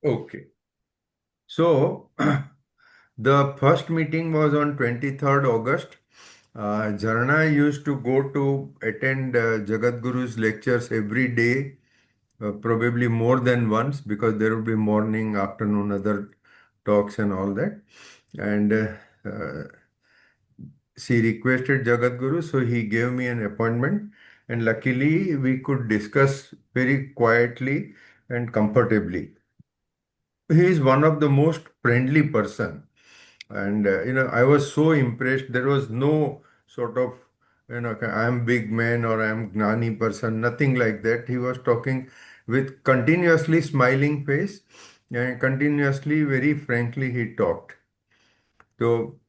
Okay. So the first meeting was on 23rd August. Jharna used to go to attend Jagat Guru's lectures every day, probably more than once, because there would be morning, afternoon, other talks and all that. And she requested Jagat Guru, so he gave me an appointment. And luckily, we could discuss very quietly and comfortably. He is one of the most friendly person, and I was so impressed. There was no sort of I'm big man or I'm gnani person, nothing like that. He was talking with continuously smiling face, and continuously very frankly he talked. So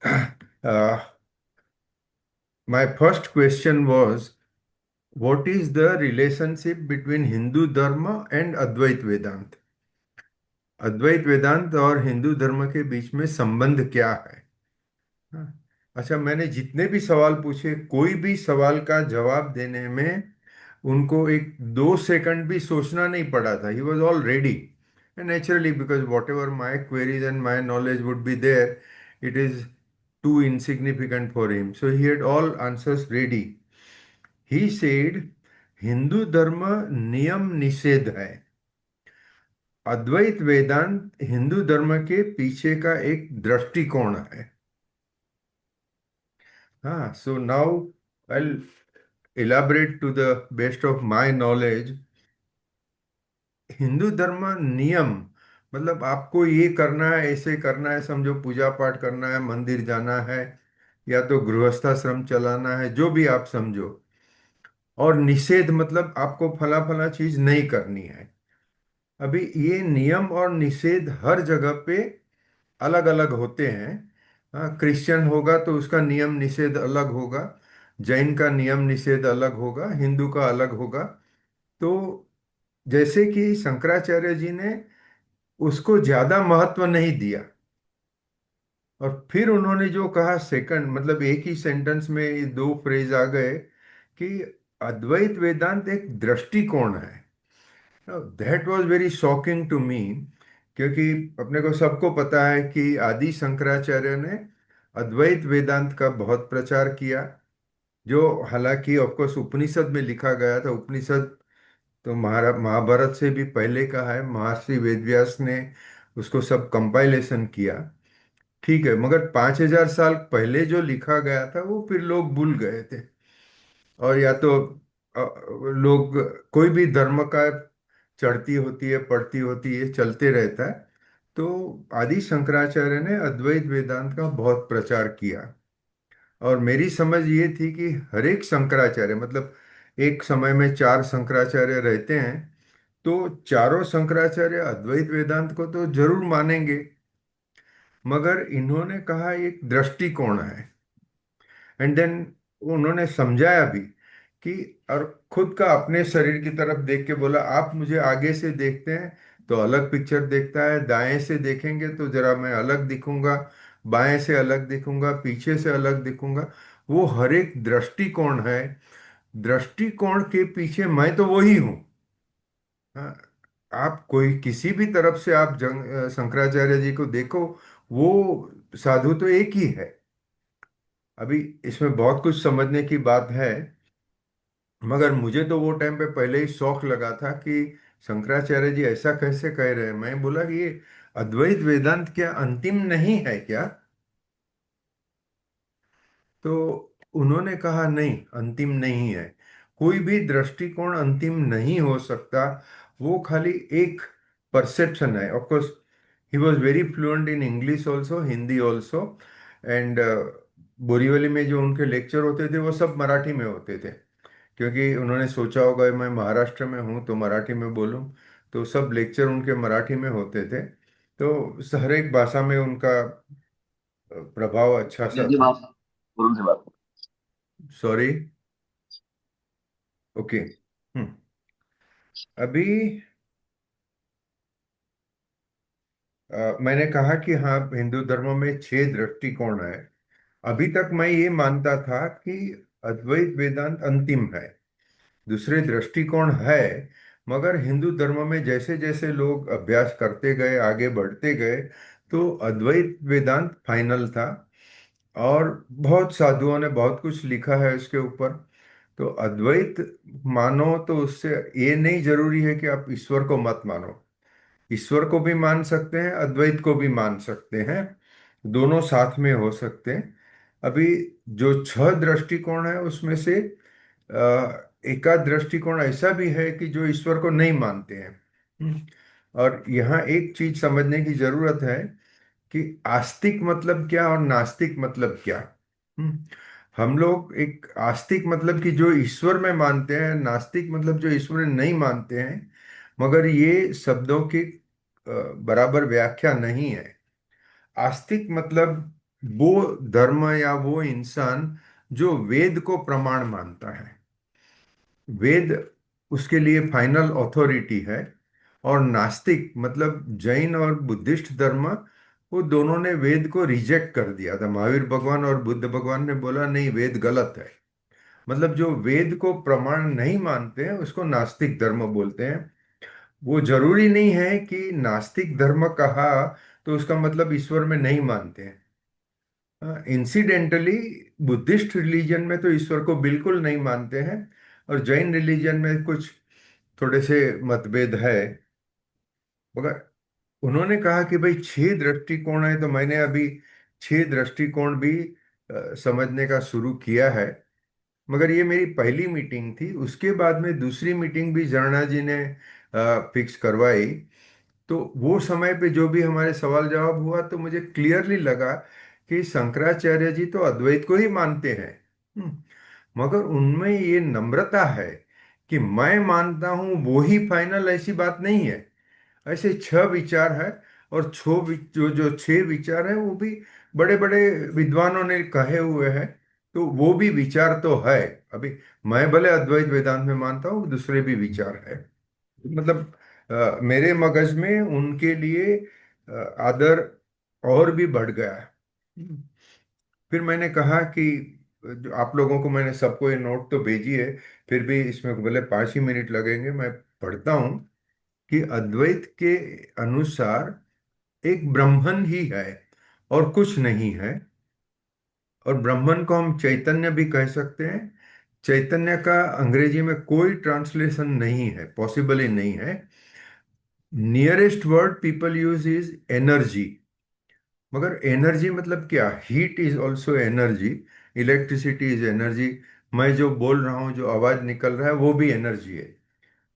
uh, my first question was, what is the relationship between Hindu dharma and Advait Vedant? अद्वैत वेदांत और हिंदू धर्म के बीच में संबंध क्या है? हाँ। अच्छा, मैंने जितने भी सवाल पूछे, कोई भी सवाल का जवाब देने में उनको एक 2 सेकंड भी सोचना नहीं पड़ा था. He was already. Naturally, because whatever my queries and my knowledge would be there, it is too insignificant for him. So he had all answers ready. He said, Hindu धर्म नियम निषेध है. अद्वैत वेदांत हिंदू धर्म के पीछे का एक दृष्टिकोण है. हाँ, so now I'll elaborate to the best of my knowledge. Hindu धर्म नियम मतलब आपको ये करना है, ऐसे करना है, समझो पूजा पाठ करना है, मंदिर जाना है, या तो गृहस्थाश्रम चलाना है, जो भी आप समझो. और निषेध मतलब आपको फला फला चीज नहीं करनी है. अभी ये नियम और निषेध हर जगह पे अलग अलग होते हैं. हाँ, क्रिश्चियन होगा तो उसका नियम निषेध अलग होगा, जैन का नियम निषेध अलग होगा, हिंदू का अलग होगा. तो जैसे कि शंकराचार्य जी ने उसको ज्यादा महत्व नहीं दिया, और फिर उन्होंने जो कहा सेकंड, मतलब एक ही सेंटेंस में ये दो फ्रेज आ गए कि अद्वैत वेदांत एक दृष्टिकोण है. That was very shocking to me, क्योंकि अपने को सबको पता है कि आदि शंकराचार्य ने अद्वैत वेदांत का बहुत प्रचार किया, जो हालांकि ऑफकोर्स उपनिषद में लिखा गया था. उपनिषद तो महाभारत से भी पहले का है. महर्षि वेदव्यास ने उसको सब कंपाइलेशन किया. ठीक है, मगर 5,000 साल पहले जो लिखा गया था वो फिर लोग भूल गए थे. और या तो अ, लोग, कोई भी धर्म का चढ़ती होती है, पढ़ती होती है, चलते रहता है. तो आदि शंकराचार्य ने अद्वैत वेदांत का बहुत प्रचार किया. और मेरी समझ ये थी कि हर एक शंकराचार्य, मतलब एक समय में 4 शंकराचार्य रहते हैं, तो चारों शंकराचार्य अद्वैत वेदांत को तो जरूर मानेंगे, मगर इन्होंने कहा एक दृष्टिकोण है. एंड देन उन्होंने समझाया भी कि, और खुद का अपने शरीर की तरफ देख के बोला, आप मुझे आगे से देखते हैं तो अलग पिक्चर देखता है, दाएं से देखेंगे तो जरा मैं अलग दिखूंगा, बाएं से अलग दिखूंगा, पीछे से अलग दिखूंगा. वो हर एक दृष्टिकोण है. दृष्टिकोण के पीछे मैं तो वही हूँ. हाँ, आप कोई किसी भी तरफ से आप शंकराचार्य जी को देखो, वो साधु तो एक ही है. अभी इसमें बहुत कुछ समझने की बात है, मगर मुझे तो वो टाइम पे पहले ही शौक लगा था कि शंकराचार्य जी ऐसा कैसे कह रहे हैं. मैं बोला कि ये अद्वैत वेदांत क्या अंतिम नहीं है क्या? तो उन्होंने कहा नहीं, अंतिम नहीं है. कोई भी दृष्टिकोण अंतिम नहीं हो सकता. वो खाली एक परसेप्शन है. Of course he was very fluent in English also, Hindi also. And Borivali में जो उनके लेक्चर होते थे वो सब मराठी में होते थे, क्योंकि उन्होंने सोचा होगा मैं महाराष्ट्र में हूँ तो मराठी में बोलूँ. तो सब लेक्चर उनके मराठी में होते थे. तो हर एक भाषा में उनका प्रभाव अच्छा सा हिंदी था. भाषा गुरु से बात सॉरी. ओके. हम्म. अभी मैंने कहा कि हाँ, हिंदू धर्म में 6 दृष्टिकोण है. अभी तक मैं ये मानता था कि अद्वैत वेदांत अंतिम है. दूसरे दृष्टिकोण है, मगर हिंदू धर्म में जैसे जैसे लोग अभ्यास करते गए, आगे बढ़ते गए, तो अद्वैत वेदांत फाइनल था। और बहुत साधुओं ने बहुत कुछ लिखा है इसके ऊपर। तो अद्वैत मानो तो उससे ये नहीं जरूरी है कि आप ईश्वर को मत मानो। ईश्वर को भी मान सकते हैं, अद्वैत को भी मान सकते हैं। दोनों साथ में हो सकते हैं। अभी जो छह दृष्टिकोण है उसमें से एकाध दृष्टिकोण ऐसा भी है कि जो ईश्वर को नहीं मानते हैं। हम्म। और यहाँ एक चीज समझने की जरूरत है कि आस्तिक मतलब क्या और नास्तिक मतलब क्या। हम्म। हम लोग एक आस्तिक मतलब कि जो ईश्वर में मानते हैं, नास्तिक मतलब जो ईश्वर में नहीं मानते हैं। मगर ये शब्दों की बराबर व्याख्या नहीं है। आस्तिक मतलब वो धर्म या वो इंसान जो वेद को प्रमाण मानता है। वेद उसके लिए फाइनल अथॉरिटी है। और नास्तिक मतलब जैन और बुद्धिस्ट धर्म, वो दोनों ने वेद को रिजेक्ट कर दिया था। महावीर भगवान और बुद्ध भगवान ने बोला नहीं, वेद गलत है। मतलब जो वेद को प्रमाण नहीं मानते हैं उसको नास्तिक धर्म बोलते हैं। वो जरूरी नहीं है कि नास्तिक धर्म कहा तो उसका मतलब ईश्वर में नहीं मानते हैं। इंसिडेंटली बुद्धिस्ट रिलीजन में तो ईश्वर को बिल्कुल नहीं मानते हैं। और जैन रिलीजन में कुछ थोड़े से मतभेद है। मगर उन्होंने कहा कि भाई छह दृष्टिकोण है, तो मैंने अभी छह दृष्टिकोण भी समझने का शुरू किया है। मगर ये मेरी पहली मीटिंग थी। उसके बाद में दूसरी मीटिंग भी जरना जी ने फिक्स करवाई। तो वो समय पे जो भी हमारे सवाल जवाब हुआ तो मुझे क्लियरली लगा कि शंकराचार्य जी तो अद्वैत को ही मानते हैं। हम्म, मगर उनमें ये नम्रता है कि मैं मानता हूं वो ही फाइनल, ऐसी बात नहीं है। ऐसे छह विचार है। और जो जो छह विचार है वो भी बड़े बड़े विद्वानों ने कहे हुए हैं। तो वो भी विचार तो है। अभी मैं भले अद्वैत वेदांत में मानता हूँ, दूसरे भी विचार है। मतलब मेरे मगज में उनके लिए आदर और भी बढ़ गया है। फिर मैंने कहा कि जो आप लोगों को मैंने सबको ये नोट तो भेजी है, फिर भी इसमें भले 5 ही मिनट लगेंगे, मैं पढ़ता हूँ कि अद्वैत के अनुसार एक ब्रह्मन ही है और कुछ नहीं है। और ब्रह्मन को हम चैतन्य भी कह सकते हैं। चैतन्य का अंग्रेजी में कोई ट्रांसलेशन नहीं है, पॉसिबल ही नहीं है। Nearest word people use is energy. मगर एनर्जी मतलब क्या? Heat is also energy. Electricity is energy. मैं जो बोल रहा हूँ, जो आवाज निकल रहा है, वो भी एनर्जी है।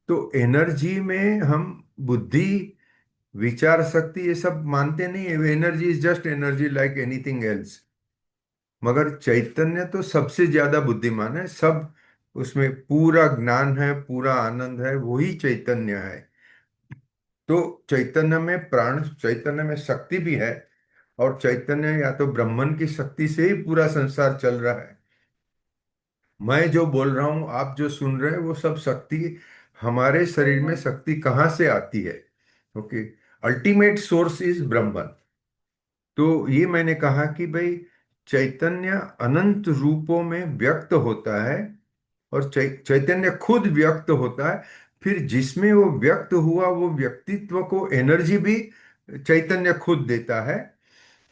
तो एनर्जी में हम बुद्धि, विचार शक्ति ये सब मानते नहीं है। Energy is just energy like anything else. मगर चैतन्य तो सबसे ज्यादा बुद्धिमान है। सब उसमें पूरा ज्ञान है, पूरा आनंद है, वही चैतन्य है। तो चैतन्य में प्राण, चैतन्य में शक्ति भी है। और चैतन्य या तो ब्रह्मन की शक्ति से ही पूरा संसार चल रहा है। मैं जो बोल रहा हूँ, आप जो सुन रहे हैं, वो सब शक्ति, हमारे शरीर में शक्ति कहाँ से आती है? ओके। अल्टीमेट सोर्स इज ब्रह्मन। तो ये मैंने कहा कि भाई चैतन्य अनंत रूपों में व्यक्त होता है। और चैतन्य खुद व्यक्त होता है। फिर जिसमें वो व्यक्त हुआ वो व्यक्तित्व को एनर्जी भी चैतन्य खुद देता है।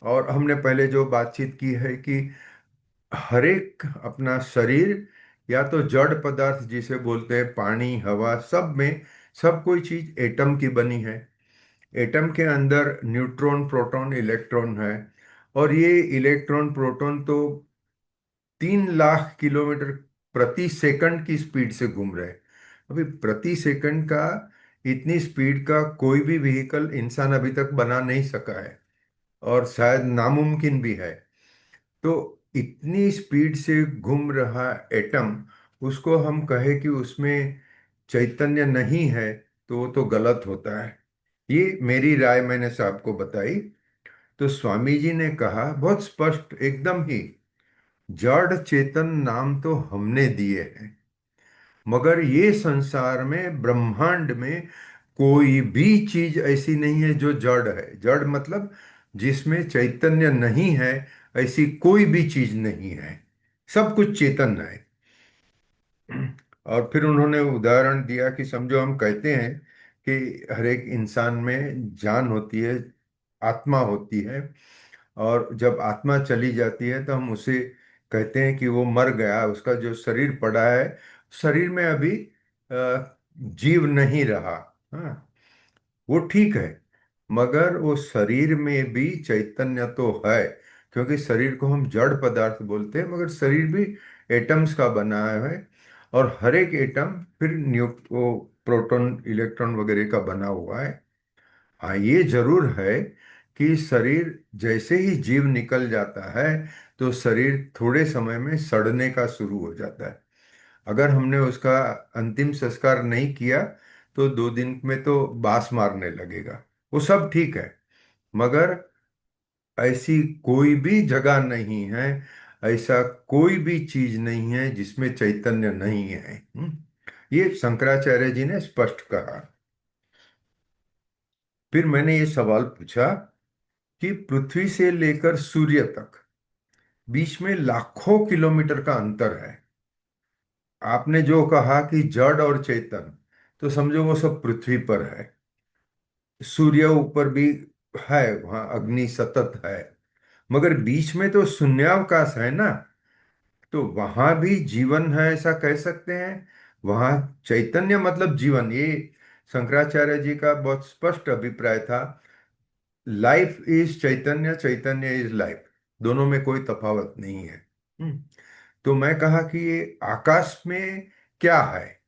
और हमने पहले जो बातचीत की है कि हर एक अपना शरीर या तो जड़ पदार्थ जिसे बोलते हैं, पानी, हवा, सब में सब कोई चीज एटम की बनी है। एटम के अंदर न्यूट्रॉन, प्रोटॉन, इलेक्ट्रॉन है। और ये इलेक्ट्रॉन प्रोटॉन तो 3 लाख किलोमीटर प्रति सेकंड की स्पीड से घूम रहे हैं। अभी प्रति सेकंड का, इतनी स्पीड का कोई भी व्हीकल इंसान अभी तक बना नहीं सका है। और शायद नामुमकिन भी है। तो इतनी स्पीड से घूम रहा एटम, उसको हम कहे कि उसमें चैतन्य नहीं है, तो वो तो गलत होता है। ये मेरी राय मैंने साहब को बताई। तो स्वामी जी ने कहा बहुत स्पष्ट एकदम ही, जड़ चेतन नाम तो हमने दिए हैं, मगर ये संसार में, ब्रह्मांड में कोई भी चीज ऐसी नहीं है जो जड़ है। जड़ मतलब जिसमें चैतन्य नहीं है, ऐसी कोई भी चीज नहीं है। सब कुछ चेतन है। और फिर उन्होंने उदाहरण दिया कि समझो हम कहते हैं कि हर एक इंसान में जान होती है, आत्मा होती है, और जब आत्मा चली जाती है तो हम उसे कहते हैं कि वो मर गया, उसका जो शरीर पड़ा है, शरीर में अभी जीव नहीं रहा। हाँ, वो ठीक है, मगर वो शरीर में भी चैतन्य तो है। क्योंकि शरीर को हम जड़ पदार्थ बोलते हैं, मगर शरीर भी एटम्स का बना है, और हर एक एटम फिर वो प्रोटॉन इलेक्ट्रॉन वगैरह का बना हुआ है। हाँ, ये जरूर है कि शरीर जैसे ही जीव निकल जाता है तो शरीर थोड़े समय में सड़ने का शुरू हो जाता है। अगर हमने उसका अंतिम संस्कार नहीं किया तो 2 दिन में तो बास मारने लगेगा। वो सब ठीक है, मगर ऐसी कोई भी जगह नहीं है, ऐसा कोई भी चीज नहीं है जिसमें चैतन्य नहीं है। ये शंकराचार्य जी ने स्पष्ट कहा। फिर मैंने ये सवाल पूछा कि पृथ्वी से लेकर सूर्य तक बीच में लाखों किलोमीटर का अंतर है। आपने जो कहा कि जड़ और चेतन, तो समझो वो सब पृथ्वी पर है। सूर्य ऊपर भी है, वहां अग्नि सतत है, मगर बीच में तो शून्यावकाश है ना। तो वहां भी जीवन है ऐसा कह सकते हैं। वहां चैतन्य मतलब जीवन, ये शंकराचार्य जी का बहुत स्पष्ट अभिप्राय था। Life is Chaitanya, Chaitanya is life, दोनों में कोई तफावत नहीं है। हम्म। तो मैं कहा कि ये आकाश में क्या है।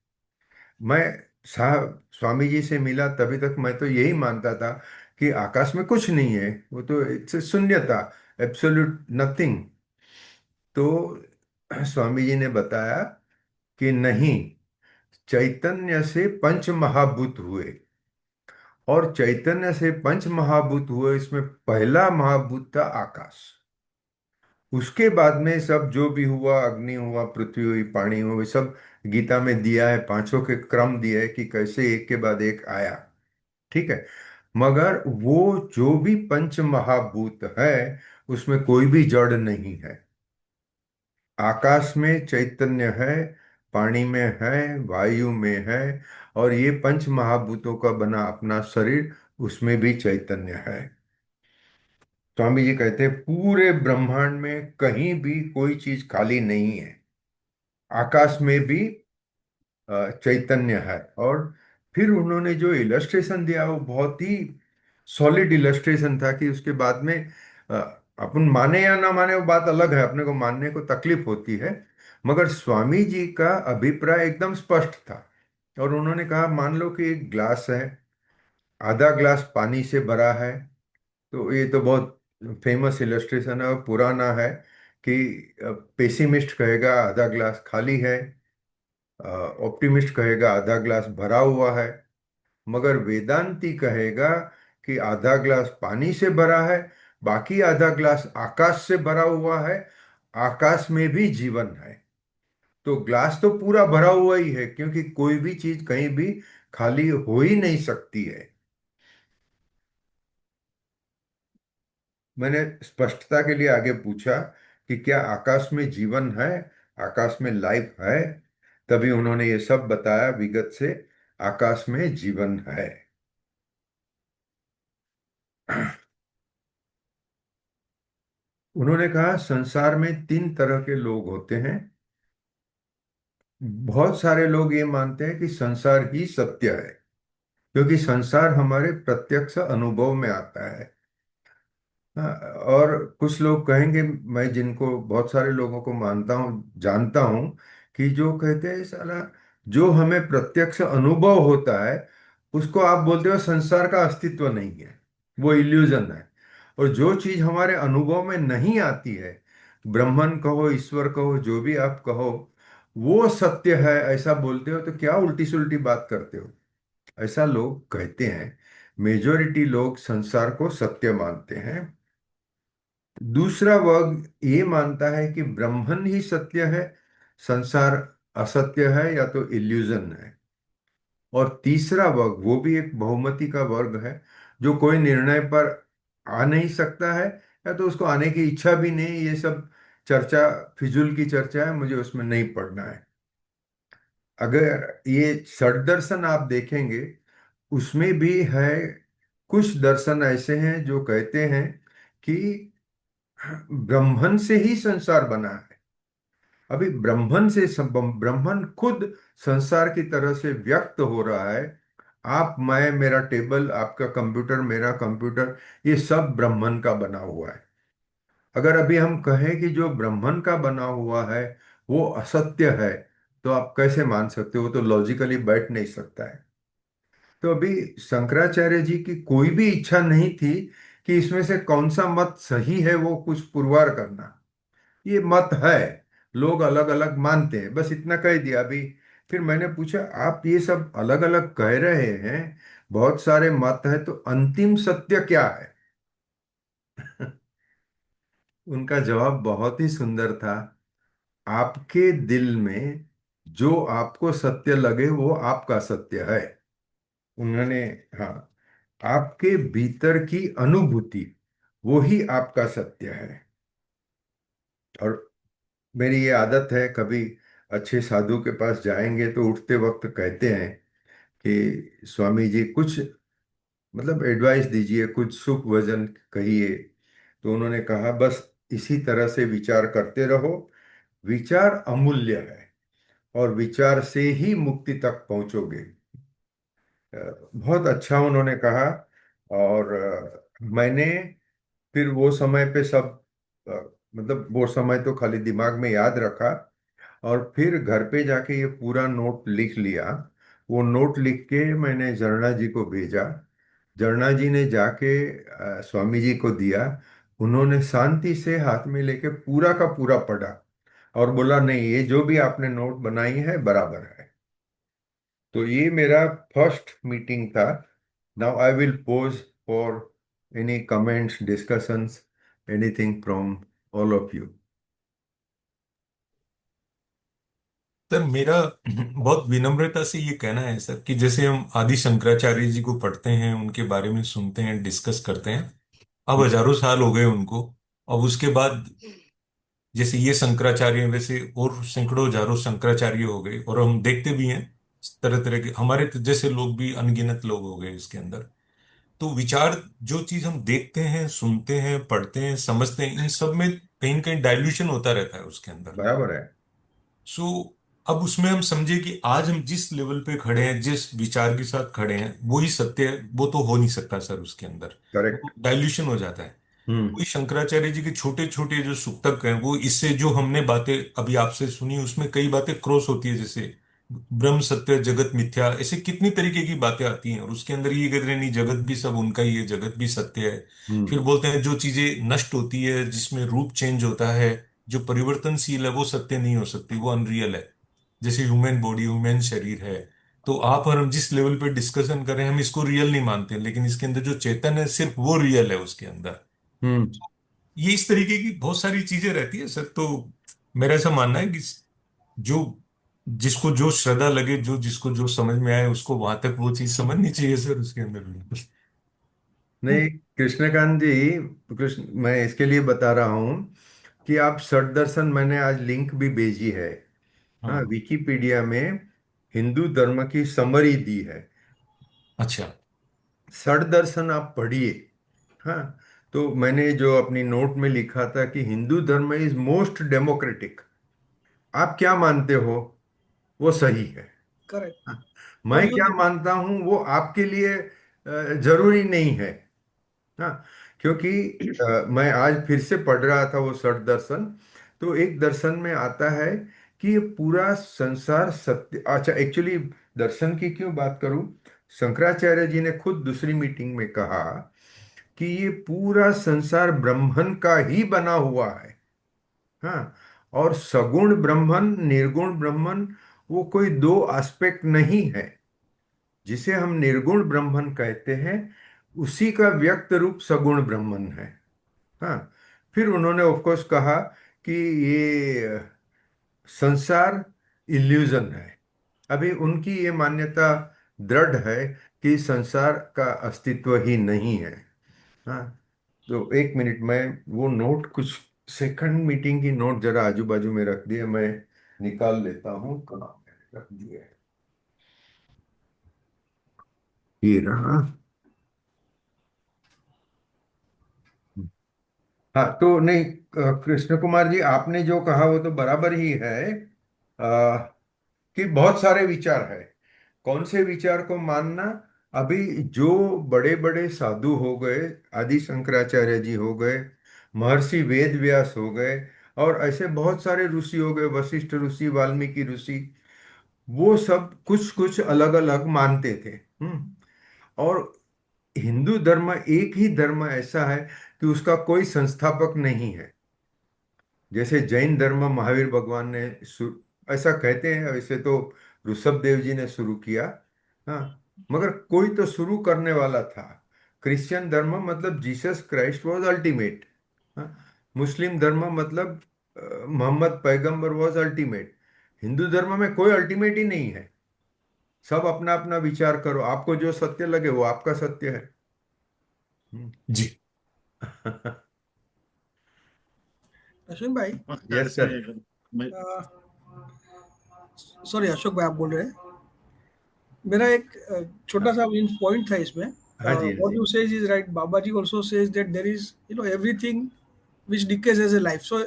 मैं साहब स्वामी जी से मिला तभी तक मैं तो यही मानता था कि आकाश में कुछ नहीं है, वो तो इट्स शून्यता, एब्सोल्यूट नथिंग। तो स्वामी जी ने बताया कि नहीं, चैतन्य से पंच महाभूत हुए, और चैतन्य से पंच महाभूत हुए, इसमें पहला महाभूत था आकाश। उसके बाद में सब जो भी हुआ, अग्नि हुआ, पृथ्वी हुई, पानी हुआ, ये सब गीता में दिया है, पांचों के क्रम दिए है कि कैसे एक के बाद एक आया। ठीक है, मगर वो जो भी पंच महाभूत है उसमें कोई भी जड़ नहीं है। आकाश में चैतन्य है, पानी में है, वायु में है, और ये पंच महाभूतों का बना अपना शरीर, उसमें भी चैतन्य है। स्वामी जी कहते हैं पूरे ब्रह्मांड में कहीं भी कोई चीज खाली नहीं है। आकाश में भी चैतन्य है। और फिर उन्होंने जो इलस्ट्रेशन दिया वो बहुत ही सॉलिड इलस्ट्रेशन था कि उसके बाद में अ, अपन माने या ना माने वो बात अलग है, अपने को मानने को तकलीफ होती है, मगर स्वामी जी का अभिप्राय एकदम स्पष्ट था। और उन्होंने कहा मान लो कि एक ग्लास है, आधा ग्लास पानी से भरा है। तो ये तो बहुत फेमस इलस्ट्रेशन है और पुराना है कि पेसिमिस्ट कहेगा आधा ग्लास खाली है, ऑप्टिमिस्ट कहेगा आधा ग्लास भरा हुआ है, मगर वेदांती कहेगा कि आधा ग्लास पानी से भरा है, बाकी आधा ग्लास आकाश से भरा हुआ है, आकाश में भी जीवन है। तो ग्लास तो पूरा भरा हुआ ही है, क्योंकि कोई भी चीज कहीं भी खाली हो ही नहीं सकती है। मैंने स्पष्टता के लिए आगे पूछा कि क्या आकाश में जीवन है, आकाश में लाइफ है। तभी उन्होंने ये सब बताया विगत से, आकाश में जीवन है। उन्होंने कहा संसार में 3 तरह के लोग होते हैं। बहुत सारे लोग ये मानते हैं कि संसार ही सत्य है, क्योंकि संसार हमारे प्रत्यक्ष अनुभव में आता है। हाँ, और कुछ लोग कहेंगे, मैं जिनको बहुत सारे लोगों को मानता हूँ, जानता हूँ, कि जो कहते हैं साला जो हमें प्रत्यक्ष अनुभव होता है उसको आप बोलते हो संसार का अस्तित्व नहीं है, वो इल्यूजन है। और जो चीज हमारे अनुभव में नहीं आती है, ब्रह्मन कहो, ईश्वर कहो, जो भी आप कहो, वो सत्य है ऐसा बोलते हो, तो क्या उल्टी सुल्टी बात करते हो। ऐसा लोग कहते हैं। मेजोरिटी लोग संसार को सत्य मानते हैं। दूसरा वर्ग ये मानता है कि ब्रह्मन ही सत्य है, संसार असत्य है या तो इल्यूजन है। और तीसरा वर्ग, वो भी एक बहुमति का वर्ग है, जो कोई निर्णय पर आ नहीं सकता है, या तो उसको आने की इच्छा भी नहीं, ये सब चर्चा फिजूल की चर्चा है, मुझे उसमें नहीं पड़ना है। अगर ये षड दर्शन आप देखेंगे, उसमें भी है, कुछ दर्शन ऐसे हैं जो कहते हैं कि ब्राह्मण से ही संसार बना है। अभी ब्राह्मण से ब्राह्मण खुद संसार की तरह से व्यक्त हो रहा है। आप, मैं, मेरा टेबल, आपका कंप्यूटर, मेरा कंप्यूटर, ये सब ब्राह्मण का बना हुआ है। अगर अभी हम कहें कि जो ब्राह्मण का बना हुआ है वो असत्य है, तो आप कैसे मान सकते हो? वो तो लॉजिकली बैठ नहीं सकता है। तो अभी शंकराचार्य जी की कोई भी इच्छा नहीं थी कि इसमें से कौन सा मत सही है वो कुछ पुरवार करना। ये मत है, लोग अलग अलग मानते हैं, बस इतना कह दिया अभी। फिर मैंने पूछा, आप ये सब अलग अलग कह रहे हैं, बहुत सारे मत हैं, तो अंतिम सत्य क्या है? उनका जवाब बहुत ही सुंदर था। आपके दिल में जो आपको सत्य लगे वो आपका सत्य है। उन्होंने, हाँ, आपके भीतर की अनुभूति, वो ही आपका सत्य है। और मेरी ये आदत है, कभी अच्छे साधु के पास जाएंगे तो उठते वक्त कहते हैं कि स्वामी जी कुछ, मतलब एडवाइस दीजिए, कुछ सुख भजन कहिए। तो उन्होंने कहा, बस इसी तरह से विचार करते रहो। विचार अमूल्य है, और विचार से ही मुक्ति तक पहुंचोगे। बहुत अच्छा उन्होंने कहा। और मैंने फिर वो समय पे सब, अ, मतलब वो समय तो खाली दिमाग में याद रखा, और फिर घर पे जाके ये पूरा नोट लिख लिया। वो नोट लिख के मैंने जरना जी को भेजा। जरना जी ने जाके स्वामी जी को दिया। उन्होंने शांति से हाथ में लेके पूरा का पूरा पढ़ा, और बोला, नहीं, ये जो भी आपने नोट बनाई है बराबर है। तो ये मेरा फर्स्ट मीटिंग था। Now I will pose for any comments, discussions, anything from all of you. Sir मेरा बहुत विनम्रता से ये कहना है सर कि जैसे हम आदि शंकराचार्य जी को पढ़ते हैं, उनके बारे में सुनते हैं, डिस्कस करते हैं। अब हजारों साल हो गए उनको। अब उसके बाद जैसे ये शंकराचार्य हैं, वैसे और सैकड़ों हजारों शंकराचार्य हो गए, और हम देखते भी हैं तरह तरह के हमारे तो जैसे लोग भी अनगिनत लोग हो गए इसके अंदर। तो विचार, जो चीज हम देखते हैं, सुनते हैं, पढ़ते हैं, समझते हैं, इन सब में कहीं न कहीं डाइल्यूशन होता रहता है उसके अंदर। बराबर है। सो अब उसमें हम समझे कि आज हम जिस लेवल पे खड़े हैं, जिस विचार के साथ खड़े हैं, वो ही सत्य है, वो तो हो नहीं सकता सर उसके अंदर। करेक्ट। वो डाइल्यूशन हो जाता है। हम्म। वही शंकराचार्य जी के छोटे छोटे जो सुक्तक हैं, वो इससे जो हमने बातें अभी आपसे सुनी, उसमें कई बातें क्रॉस होती है। जैसे ब्रह्म सत्य जगत मिथ्या, ऐसे कितनी तरीके की बातें आती हैं, और उसके अंदर ये कहते हैं नहीं, जगत भी सब उनका ही है, जगत भी सत्य है। हम्म। फिर बोलते हैं जो चीजें नष्ट होती है, जिसमें रूप चेंज होता है, जो परिवर्तनशील है, वो सत्य नहीं हो सकती, वो अनरियल है। जैसे ह्यूमन बॉडी, ह्यूमन शरीर है। तो आप और हम जिस लेवल पे डिस्कशन कर रहे हैं, हम इसको रियल नहीं मानते, लेकिन इसके अंदर जो चेतन है, सिर्फ वो रियल है उसके अंदर। हम्म। ये इस तरीके की बहुत सारी चीजें रहती है सर। तो मेरा ऐसा मानना है कि जो जिसको जो श्रद्धा लगे, जो जिसको जो समझ में आए, उसको वहां तक वो चीज समझनी चाहिए सर उसके अंदर भी। नहीं, कृष्णकांत जी, कृष्ण, मैं इसके लिए बता रहा हूँ कि आप षट दर्शन, मैंने आज लिंक भी भेजी है। हाँ, हाँ। विकिपीडिया में हिंदू धर्म की समरी दी है। अच्छा। षट दर्शन आप पढ़िए। हाँ, तो मैंने जो अपनी नोट में लिखा था कि हिंदू धर्म इज मोस्ट डेमोक्रेटिक। आप क्या मानते हो वो सही है। करेक्ट। हाँ, और मैं ये क्या मानता हूँ वो आपके लिए जरूरी नहीं है। हाँ, क्योंकि मैं आज फिर से पढ़ रहा था वो षट दर्शन। तो एक दर्शन में आता है कि ये पूरा संसार सत्य, अच्छा, एक्चुअली दर्शन की क्यों बात करूं, शंकराचार्य जी ने खुद दूसरी मीटिंग में कहा कि ये पूरा संसार ब्रह्मन का ही बना हुआ है। हाँ, और सगुण ब्रह्मन, निर्गुण ब्रह्मन, वो कोई दो एस्पेक्ट नहीं है। जिसे हम निर्गुण ब्रह्मन कहते हैं, उसी का व्यक्त रूप सगुण ब्रह्मन है। हाँ, फिर उन्होंने ऑफ कोर्स कहा कि ये संसार इल्यूजन है। अभी उनकी ये मान्यता दृढ़ है कि संसार का अस्तित्व ही नहीं है। हाँ, तो एक मिनट में वो नोट, कुछ सेकंड मीटिंग की नोट जरा आजू बाजू में रख दिए, मैं निकाल लेता हूँ, कहाँ मैंने रख दिए। ये रहा। हाँ तो नहीं, कृष्ण कुमार जी आपने जो कहा वो तो बराबर ही है। कि बहुत सारे विचार है, कौन से विचार को मानना। अभी जो बड़े बड़े साधु हो गए, आदि शंकराचार्य जी हो गए, महर्षि वेद व्यास हो गए, और ऐसे बहुत सारे ऋषि हो गए, वशिष्ठ ऋषि, वाल्मीकि ऋषि, वो सब कुछ कुछ अलग अलग मानते थे। और हिंदू धर्म एक ही धर्म ऐसा है कि उसका कोई संस्थापक नहीं है। जैसे जैन धर्म महावीर भगवान ने ऐसा कहते हैं, वैसे तो ऋषभ देव जी ने शुरू किया। हाँ, मगर कोई तो शुरू करने वाला था। क्रिश्चियन धर्म मतलब जीसस क्राइस्ट वॉज अल्टीमेट। हाँ, मुस्लिम धर्म मतलब मोहम्मद पैगंबर वॉज अल्टीमेट। हिंदू धर्म में कोई अल्टीमेट ही नहीं है। सब अपना अपना विचार करो, आपको जो सत्य लगे वो आपका सत्य है। जी। अश्विन भाई। Yes sir. इसमें अगर मैं सॉरी अशोक भाई, आप बोल रहे हैं। मेरा एक छोटा सा पॉइंट था इसमें। हाँ जी, हाँ व्हाट जी। You says is right. Baba ji also says that there is everything which decays as a life. So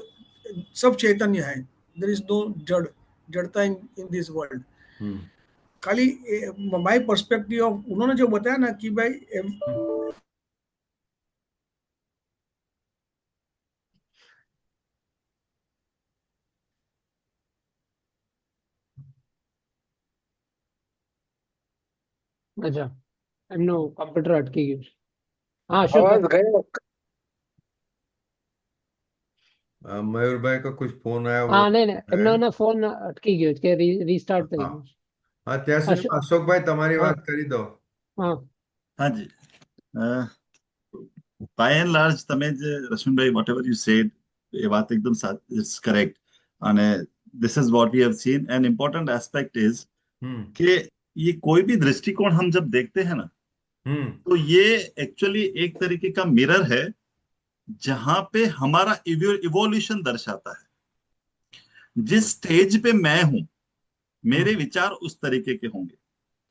सब चैतन्य है। देयर इज नो जड़ता इन दिस वर्ल्ड। हम्म। खाली माय पर्सपेक्टिव ऑफ उन्होंने जो बताया ना कि भाई अच्छा, एमनो कंप्यूटर अटकी गई। हाँ अशोक भाई। आवाज गए। मयूर भाई का कुछ फोन आया वो हाँ नहीं नहीं, है। एमनो ना फोन अटकी गयो के रीस्टार्ट हाँ। करी। हाँ, ત્યાં સુધીમાં अशोक। अशोक भाई તમારી हाँ વાત કરી दो। हाँ। हाँ जी, बाय एंड लार्ज તમે જે Rashminbhai whatever you said એ વાત એકદમ ઇટ્સ કરેક્ટ. અને this is what we have seen an important aspect is hmm. कि ये कोई भी दृष्टिकोण हम जब देखते हैं ना, हम्म। तो ये एक्चुअली एक तरीके का मिरर है जहां पे हमारा इवोल्यूशन दर्शाता है. जिस स्टेज पे मैं हूं, मेरे हम्म। विचार उस तरीके के होंगे.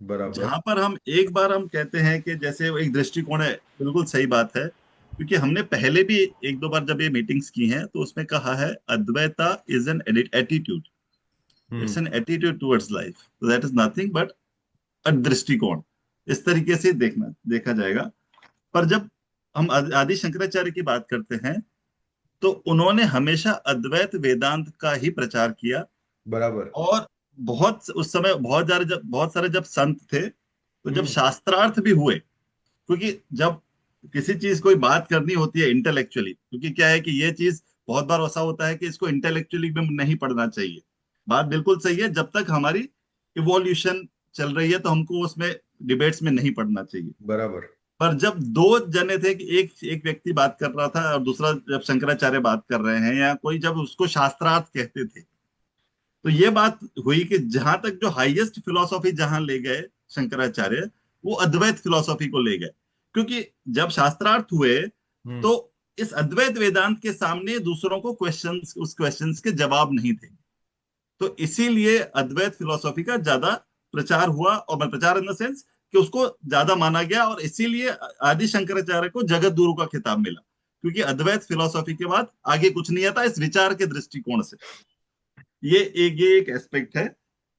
बराबर। जहां पर हम एक बार हम कहते हैं कि जैसे वो एक दृष्टिकोण है, बिल्कुल सही बात है. क्योंकि हमने पहले भी एक दो बार जब ये मीटिंग्स की हैं तो उसमें कहा है Advaita is an attitude. It's hmm. An attitude towards life. That is nothing but a दृष्टिकोण. इस तरीके से देखा जाएगा. पर जब हम आदि शंकराचार्य की बात करते हैं, तो उन्होंने हमेशा अद्वैत वेदांत का ही प्रचार किया. बराबर। और बहुत उस समय बहुत सारे जब संत थे, तो जब हम्म। शास्त्रार्थ भी हुए. क्योंकि जब किसी चीज कोई बात करनी होती है इंटेलेक्चुअली, क्योंकि क्या है कि ये चीज बहुत बार ऐसा होता है कि इसको इंटेलेक्चुअली भी नहीं पढ़ना चाहिए. बात बिल्कुल सही है, जब तक हमारी इवोल्यूशन चल रही है तो हमको उसमें डिबेट्स में नहीं पढ़ना चाहिए. बराबर। पर जब दो जने थे कि एक एक व्यक्ति बात कर रहा था और दूसरा जब शंकराचार्य बात कर रहे हैं, या कोई जब उसको शास्त्रार्थ कहते थे, तो ये बात हुई कि जहां तक जो हाईएस्ट फिलोसॉफी जहां ले गए शंकराचार्य, वो अद्वैत फिलोसॉफी को ले गए. क्योंकि जब शास्त्रार्थ हुए, हम्म। तो इस अद्वैत वेदांत के सामने दूसरों को उस क्वेश्चंस के जवाब नहीं थे. तो इसीलिए अद्वैत फिलोसॉफी का ज्यादा प्रचार हुआ, और मैं प्रचार इन द सेंस कि उसको ज्यादा माना गया. और इसीलिए आदि शंकराचार्य को जगत गुरु का खिताब मिला, क्योंकि अद्वैत फिलोसॉफी के बाद आगे कुछ नहीं आता इस विचार के दृष्टिकोण से. ये एक एस्पेक्ट है.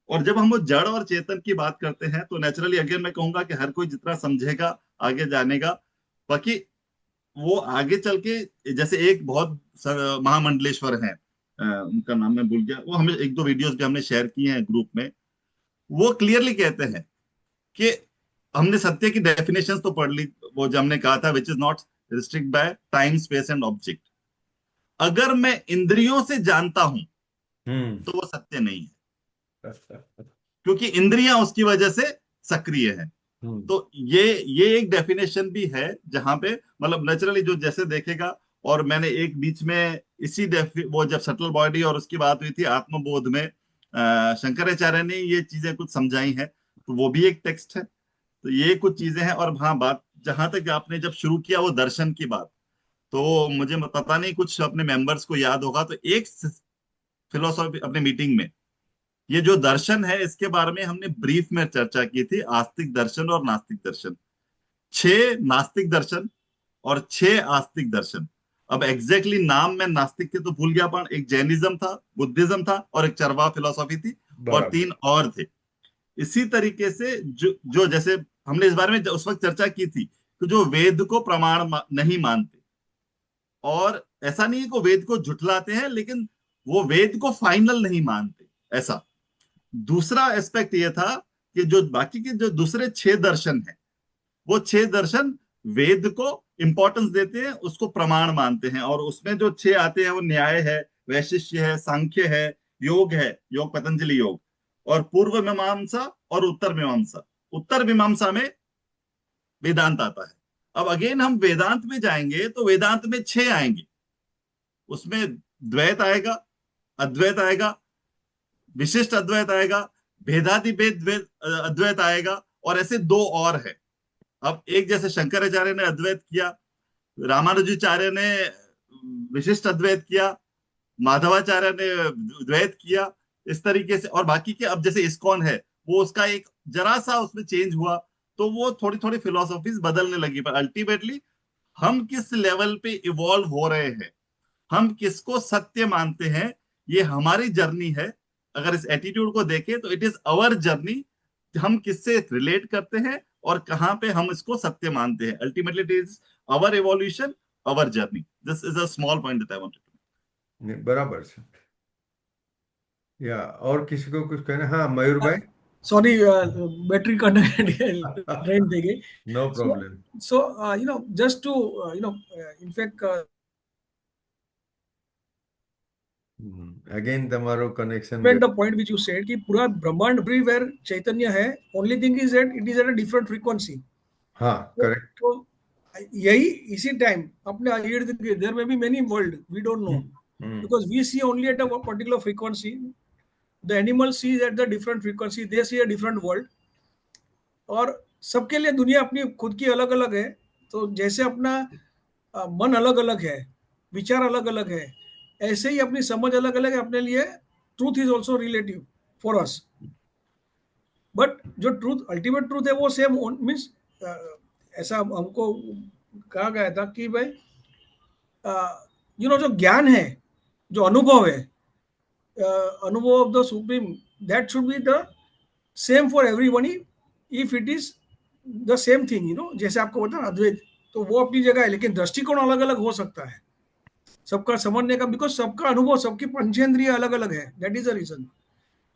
और जब हम वो जड़ और चेतन की बात करते हैं, तो नेचुरली अगेन मैं कहूंगा कि हर कोई जितना समझेगा आगे जानेगा. बाकी वो आगे चल के, जैसे एक बहुत महामंडलेश्वर हैं, उनका नाम मैं भूल गया, वो हमें एक दो वीडियोस भी हमने शेयर किए हैं ग्रुप में. वो क्लियरली कहते हैं कि हमने सत्य की डेफिनेशन तो पढ़ ली. वो जो हमने कहा था, which is not restrict bye time space and object. अगर मैं इंद्रियों से जानता हूं, हम्म। तो वो सत्य नहीं है, क्योंकि इंद्रियां उसकी वजह से सक्रिय है. हम्म। तो ये एक डेफिनेशन भी है जहां पे मतलब नेचुरली जो जैसे देखेगा. और मैंने एक बीच में वो जब सटल बॉडी और उसकी बात हुई थी आत्मबोध में, शंकराचार्य ने ये चीजें कुछ समझाई हैं, तो वो भी एक टेक्स्ट है. तो ये कुछ चीजें हैं. और हाँ, बात जहां तक आपने जब शुरू किया वो दर्शन की बात, तो मुझे पता नहीं कुछ अपने मेंबर्स को याद होगा, तो एक फिलोसॉफी अपने मीटिंग में ये जो दर्शन है इसके बारे में हमने ब्रीफ में चर्चा की थी, आस्तिक दर्शन और नास्तिक दर्शन। 6 नास्तिक दर्शन और 6 आस्तिक दर्शन। अब एग्जैक्टली नाम में नास्तिक के तो भूल गया, पर एक जैनिज्म था, बुद्धिज्म था, और एक चरवाह फिलोसॉफी थी, और बराबर। 3 और थे। इसी तरीके से जो जो जैसे हमने इस बारे में उस वक्त चर्चा की थी कि जो वेद को नहीं मानते, और ऐसा नहीं है कि वेद को झुठलाते हैं, लेकिन वो वेद को फाइनल नहीं मानते, ऐसा। दूसरा एस्पेक्ट ये था कि जो बाकी के जो दूसरे 6 दर्शन हैं, वो 6 दर्शन वेद को इंपॉर्टेंस देते हैं, उसको प्रमाण मानते हैं, और उसमें जो 6 आते हैं वो न्याय है, वैशिष्य है, सांख्य है, योग है, योग पतंजलि योग, और पूर्व मीमांसा और उत्तर मीमांसा। उत्तर मीमांसा में वेदांत आता है। अब अगेन हम वेदांत में जाएंगे तो वेदांत में 6 आएंगे। उसमें द्वैत आएगा, अद्वैत आएगा, विशिष्ट अद्वैत आएगा, भेदातिभेद अद्वैत आएगा, और ऐसे 2 और है। अब एक जैसे शंकराचार्य ने अद्वैत किया, रामानुजाचार्य ने विशिष्ट अद्वैत किया, माधवाचार्य ने द्वैत किया, इस तरीके से। और बाकी के अब जैसे इस्कॉन है, वो उसका एक जरा सा उसमें चेंज हुआ, तो वो थोड़ी थोड़ी फिलोसॉफीज बदलने लगी, पर अल्टीमेटली हम किस लेवल पे इवॉल्व हो रहे हैं, हम किसको सत्य मानते हैं, ये हमारी जर्नी है। अगर इस एटीट्यूड को देखें तो इट इज अवर जर्नी। हम किससे रिलेट करते हैं और कहाँ पे हम इसको सत्य मानते हैं, ultimately it is our evolution, our journey. This is a small point that I wanted नहीं, बराबर से। या और किसी को कुछ कहना? हाँ, मयूर भाई। Sorry, battery drained again. No So, problem. just to, in fact, again तुम्हारो connection the point which you said कि पूरा ब्रह्मांड everywhere चैतन्य है, only thing is that it is at a different frequency. हाँ, तो, करेक्ट। तो यही इसी टाइम अपने इर्द गिर्द there may be many world we don't know because we see only at a particular frequency. The animal sees at the different frequency, they see a different world. और सबके लिए दुनिया अपनी खुद की अलग अलग है। तो जैसे अपना मन अलग अलग है, विचार अलग अलग है, ऐसे ही अपनी समझ अलग अलग है अपने लिए। Truth is also relative for us, but जो ट्रूथ, अल्टीमेट ट्रूथ है वो सेम मीन्स, ऐसा हमको कहा गया था कि भाई जो ज्ञान है, जो अनुभव है, अनुभव of the supreme, that should be the same for everybody if it is the same thing. जैसे आपको बता ना अद्वैत, तो वो अपनी जगह है, लेकिन दृष्टिकोण अलग अलग हो सकता है सबका समझने का, बिकॉज सबका अनुभव, सबकी पंचेंद्रिय अलग अलग है। That is the reason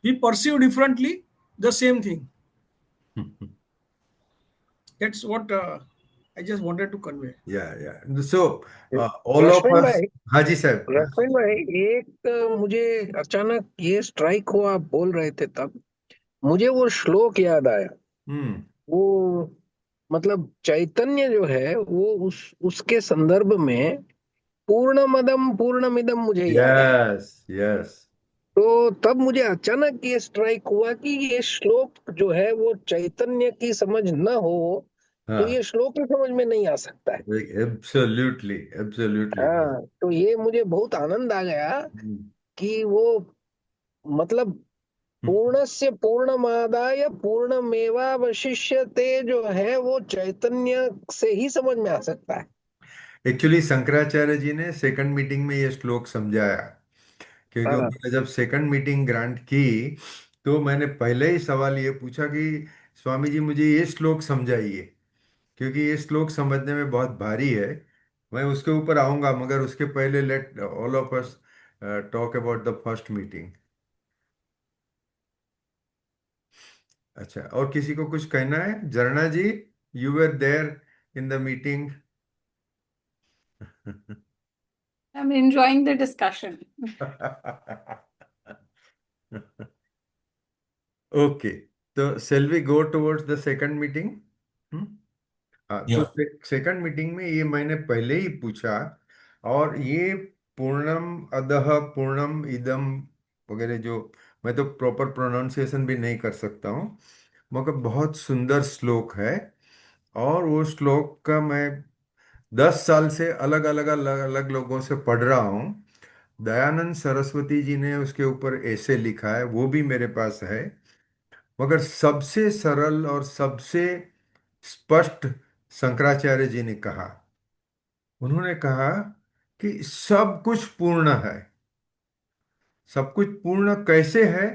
we perceive differently the same thing. That's what I just wanted to convey. या so all of Lakshman us. भाई, हाँ जी साहब। लक्ष्मण भाई, एक मुझे अचानक ये स्ट्राइक हुआ, आप बोल रहे थे तब मुझे वो श्लोक याद आया। हम्म। वो मतलब चैतन्य जो है वो उसके संदर्भ में पूर्णमदम पूर्णमिदम मुझे याद आया। Yes, yes. तो तब मुझे अचानक ये स्ट्राइक हुआ कि ये श्लोक जो है वो चैतन्य की समझ न हो तो हाँ, ये श्लोक ही समझ में नहीं आ सकता है। Absolutely, absolutely. हाँ, तो ये मुझे बहुत आनंद आ गया कि वो मतलब पूर्णस्य पूर्णमादाय पूर्णमेवावशिष्यते जो है वो चैतन्य से ही समझ में आ सकता है। एक्चुअली शंकराचार्य जी ने सेकंड मीटिंग में ये श्लोक समझाया, क्योंकि हाँ, उन्होंने जब सेकंड मीटिंग ग्रांट की तो मैंने पहले ही सवाल ये पूछा कि स्वामी जी मुझे ये श्लोक समझाइए, क्योंकि ये श्लोक समझने में बहुत भारी है। मैं उसके ऊपर आऊंगा, मगर उसके पहले let all of us talk about the first meeting. अच्छा, और किसी को कुछ कहना है? Jharna ji, you were there in the meeting. I'm enjoying the discussion. Okay, तो shall we go towards the second meeting? हाँ, तो या सेकंड मीटिंग में ये मैंने पहले ही पूछा, और ये पूर्णम अदह पूर्णम इदम वगैरह, जो मैं तो प्रॉपर प्रोनाउंसिएशन भी नहीं कर सकता हूँ, मगर बहुत सुंदर श्लोक है। और वो श्लोक का मैं 10 साल से अलग अलग अलग अलग लोगों से पढ़ रहा हूँ, दयानंद सरस्वती जी ने उसके ऊपर ऐसे लिखा है, वो भी मेरे पास है। मगर सबसे सरल और सबसे स्पष्ट शंकराचार्य जी ने कहा। उन्होंने कहा कि सब कुछ पूर्ण है। सब कुछ पूर्ण कैसे है?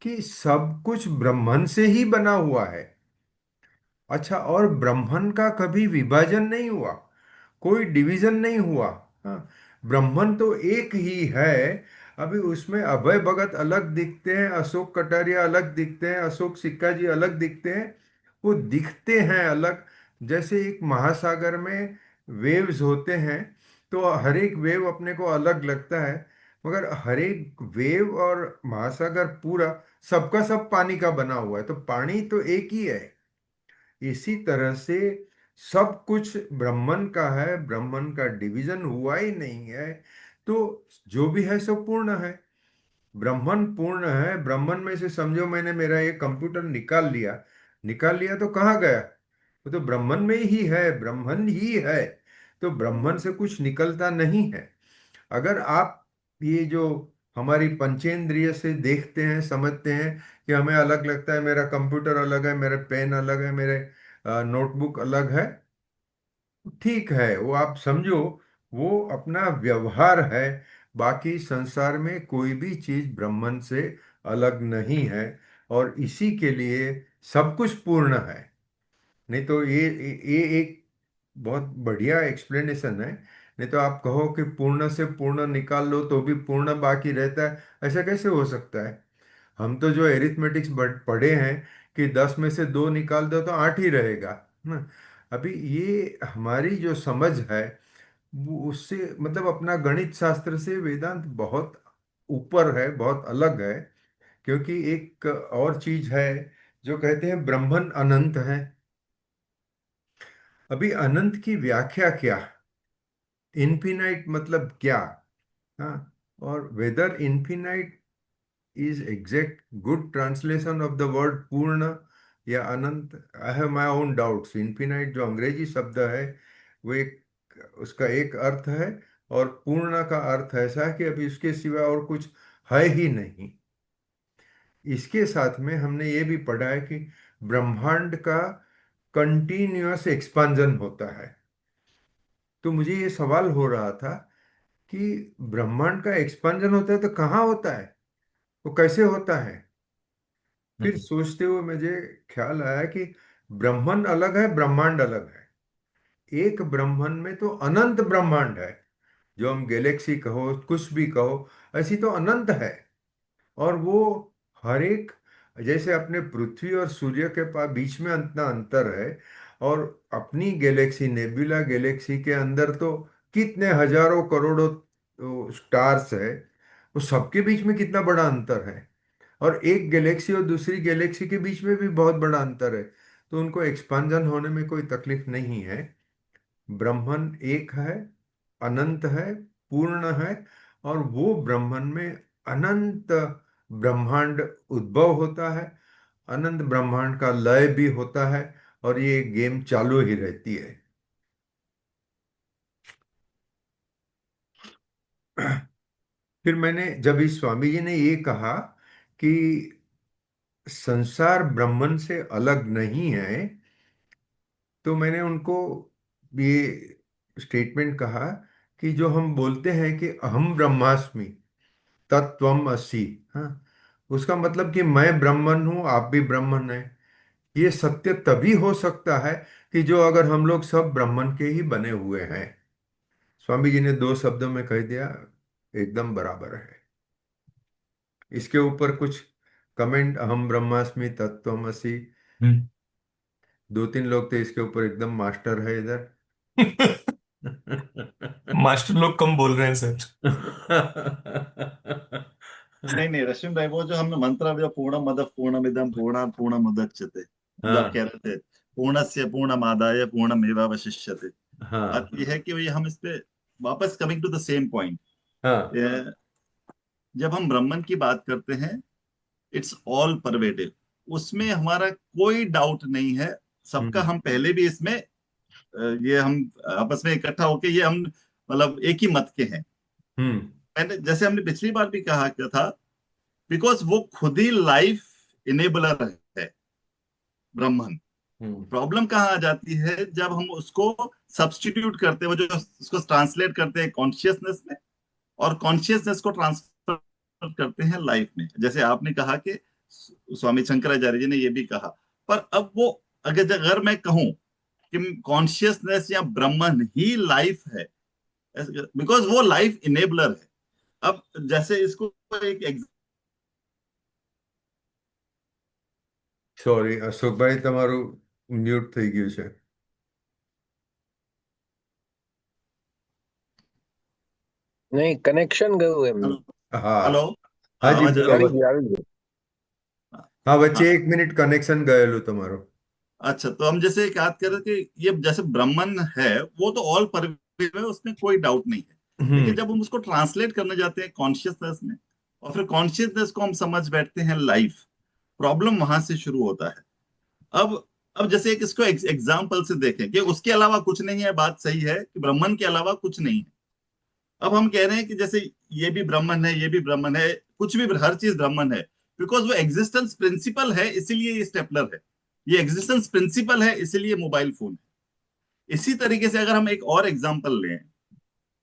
कि सब कुछ ब्रह्मन से ही बना हुआ है। अच्छा, और ब्रह्मन का कभी विभाजन नहीं हुआ, कोई डिवीजन नहीं हुआ। हाँ, ब्रह्मन तो एक ही है। अभी उसमें अभय भगत अलग दिखते हैं, अशोक कटारिया अलग दिखते हैं, अशोक सिक्का जी अलग दिखते हैं। वो दिखते हैं अलग। जैसे एक महासागर में वेव्स होते हैं, तो हर एक वेव अपने को अलग लगता है, मगर हर एक वेव और महासागर पूरा सबका सब पानी का बना हुआ है, तो पानी तो एक ही है। इसी तरह से सब कुछ ब्रह्मन का है, ब्रह्मन का डिवीजन हुआ ही नहीं है। तो जो भी है सो पूर्ण है। ब्रह्मन पूर्ण है। ब्रह्मन में से समझो मैंने मेरा ये कंप्यूटर निकाल लिया, निकाल लिया तो कहाँ गया? वो तो ब्रह्मन में ही है, ब्रह्मन ही है। तो ब्रह्मन से कुछ निकलता नहीं है। अगर आप ये जो हमारी पंचेंद्रिय से देखते हैं, समझते हैं कि हमें अलग लगता है, मेरा कंप्यूटर अलग है, मेरे पेन अलग है, मेरे नोटबुक अलग है, ठीक है, वो आप समझो, वो अपना व्यवहार है। बाकी संसार में कोई भी चीज ब्रह्मन से अलग नहीं है। और इसी के लिए सब कुछ पूर्ण है। नहीं तो ये एक बहुत बढ़िया एक्सप्लेनेशन है। नहीं तो आप कहो कि पूर्ण से पूर्ण निकाल लो तो भी पूर्ण बाकी रहता है, ऐसा कैसे हो सकता है? हम तो जो एरिथमेटिक्स पढ़े हैं कि 10 में से 2 निकाल दो तो 8 ही रहेगा ना। अभी ये हमारी जो समझ है, वो उससे मतलब अपना गणित शास्त्र से वेदांत बहुत ऊपर है, बहुत अलग है। क्योंकि एक और चीज है जो कहते हैं ब्रह्मन अनंत है। अभी अनंत की व्याख्या क्या? इन्फिनाइट मतलब क्या? हाँ, और whether infinite is exact good translation of the word पूर्ण या अनंत, I have my own doubts. Infinite जो अंग्रेजी शब्द है, वो एक, उसका एक अर्थ है, और पूर्ण का अर्थ ऐसा है कि अभी उसके सिवा और कुछ है ही नहीं। इसके साथ में हमने ये भी पढ़ा है कि ब्रह्मांड का कंटिन्यूअस एक्सपांजन होता है। तो मुझे ये सवाल हो रहा था कि ब्रह्मांड का एक्सपांजन होता है तो कहाँ होता है, वो कैसे होता है? फिर हम्म। सोचते हुए मुझे ख्याल आया कि ब्रह्मन अलग है, ब्रह्मांड अलग है। एक ब्रह्मन में तो अनंत ब्रह्मांड है, जो हम गैलेक्सी कहो, कुछ भी कहो, ऐसी तो अनंत है। और वो हर एक, जैसे अपने पृथ्वी और सूर्य के पास बीच में इतना अंतर है, और अपनी गैलेक्सी नेबुला गैलेक्सी के अंदर तो कितने हजारों करोड़ों स्टार्स है, वो सबके बीच में कितना बड़ा अंतर है। और एक गैलेक्सी और दूसरी गैलेक्सी के बीच में भी बहुत बड़ा अंतर है। तो उनको एक्सपांजन होने में कोई तकलीफ नहीं है। ब्रह्मन एक है, अनंत है, पूर्ण है। और वो ब्रह्मन में अनंत ब्रह्मांड उद्भव होता है, अनंत ब्रह्मांड का लय भी होता है, और ये गेम चालू ही रहती है। फिर मैंने जब इस स्वामी जी ने ये कहा कि संसार ब्रह्मन से अलग नहीं है, तो मैंने उनको ये स्टेटमेंट कहा कि जो हम बोलते हैं कि अहम ब्रह्मास्मि तत्त्वम असि, हाँ, उसका मतलब कि मैं ब्राह्मण हूँ, आप भी ब्राह्मण हैं। ये सत्य तभी हो सकता है कि जो अगर हम लोग सब ब्राह्मण के ही बने हुए हैं। स्वामी जी ने 2 शब्दों में कह दिया, एकदम बराबर है। इसके ऊपर कुछ कमेंट, अहम ब्रह्मास्मि तत्त्वमसि, हम्म। 2-3 लोग थे इसके ऊपर एकदम मास्टर है इधर। मास्टर लोग कम बोल रहे हैं सर। नहीं नहीं रश्मि भाई, वो जो हमने मंत्र जो पूर्णमद पूर्णमिदं पूर्णमुदच्यते, जो आप कह हाँ, रहे थे, पूर्णस्य पूर्णमादाय पूर्णमेवावशिष्यते। हाँ, अर्थ ये है कि वही हम इस पे वापस coming to the same point, हाँ। जब हम ब्राह्मण की बात करते हैं, इट्स ऑल परवेटिव, उसमें हमारा कोई डाउट नहीं है। सबका हम्म, हम पहले भी इसमें ये हम आपस में इकट्ठा होके ये हम मतलब एक ही मत के हैं। हम्म, मैंने जैसे हमने पिछली बार भी कहा क्या था, बिकॉज वो खुद ही लाइफ इनेबलर है, ब्रह्मन। हम्म। प्रॉब्लम कहाँ आ जाती है, जब हम उसको सब्स्टिट्यूट करते हैं, वो जो उसको ट्रांसलेट करते हैं कॉन्शियसनेस में, और कॉन्शियसनेस को ट्रांसफर करते हैं लाइफ में। जैसे आपने कहा कि स्वामी शंकराचार्य जी ने ये भी कहा, पर अब वो, अगर मैं कहूं कि कॉन्शियसनेस या ब्रह्मन ही लाइफ है, बिकॉज वो लाइफ इनेबलर है। अब जैसे इसको एक સોરી અશોકભાઈ, તમારું મ્યુટ થઈ ગયું છે. नहीं, कनेक्शन गયું એમનું. હા. हेलो, હાજી आवाज आ બોલો. रही આવી ગયું, આવી गયું. હા, વચ્ચે हाँ। 1 મિનિટ કનેક્શન ગયેલું તમારું. अच्छा, तो हम जैसे एक याद कर रहे थे कि ये जैसे ब्राह्मण है, वो तो ऑल परवेजिव है, उसमें कोई डाउट नहीं है। हम्म. लेकिन जब हम उसको ट्रांसलेट करने जाते हैं कॉन्शियसनेस में, और फिर कॉन्शियसनेस को हम समझ बैठते हैं लाइफ, प्रॉब्लम वहां से शुरू होता है। अब अब जैसे एक इसको एग्जाम्पल से देखें कि उसके अलावा कुछ नहीं है, बात सही है कि ब्राह्मण के अलावा कुछ नहीं है। अब हम कह रहे हैं कि जैसे ये भी ब्राह्मण है, ये भी ब्राह्मण है, कुछ भी, हर चीज ब्राह्मण है, बिकॉज वो एग्जिस्टेंस प्रिंसिपल है, इसीलिए ये स्टेपलर है। ये एग्जिस्टेंस प्रिंसिपल है, इसीलिए मोबाइल फोन है। इसी तरीके से अगर हम एक और एग्जांपल लें,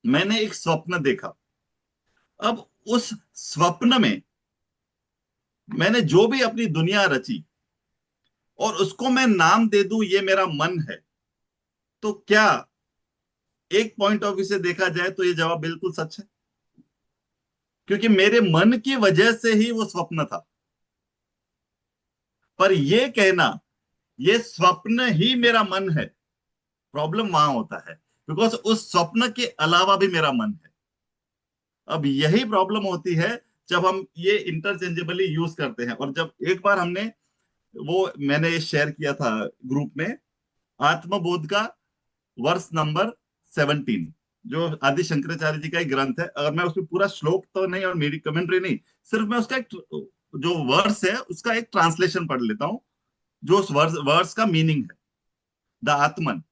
मैंने एक स्वप्न देखा। अब उस स्वप्न में मैंने जो भी अपनी दुनिया रची, और उसको मैं नाम दे दूं ये मेरा मन है, तो क्या एक पॉइंट ऑफ व्यू से देखा जाए तो ये जवाब बिल्कुल सच है, क्योंकि मेरे मन की वजह से ही वो स्वप्न था। पर ये कहना ये स्वप्न ही मेरा मन है, प्रॉब्लम वहां होता है, बिकॉज उस स्वप्न के अलावा भी मेरा मन है। अब यही प्रॉब्लम होती है जब हम ये इंटरचेंजेबली यूज करते हैं। और जब एक बार हमने, वो मैंने शेयर किया था ग्रुप में, आत्मबोध का वर्ष नंबर 17, जो आदि शंकराचार्य जी का एक ग्रंथ है। अगर मैं उसमें पूरा श्लोक तो नहीं और मेरी कमेंट्री नहीं, सिर्फ मैं उसका एक जो वर्स है उसका एक ट्रांसलेशन पढ़ लेता हूँ, जो उस वर्स का मीनिंग है। द आत्मन,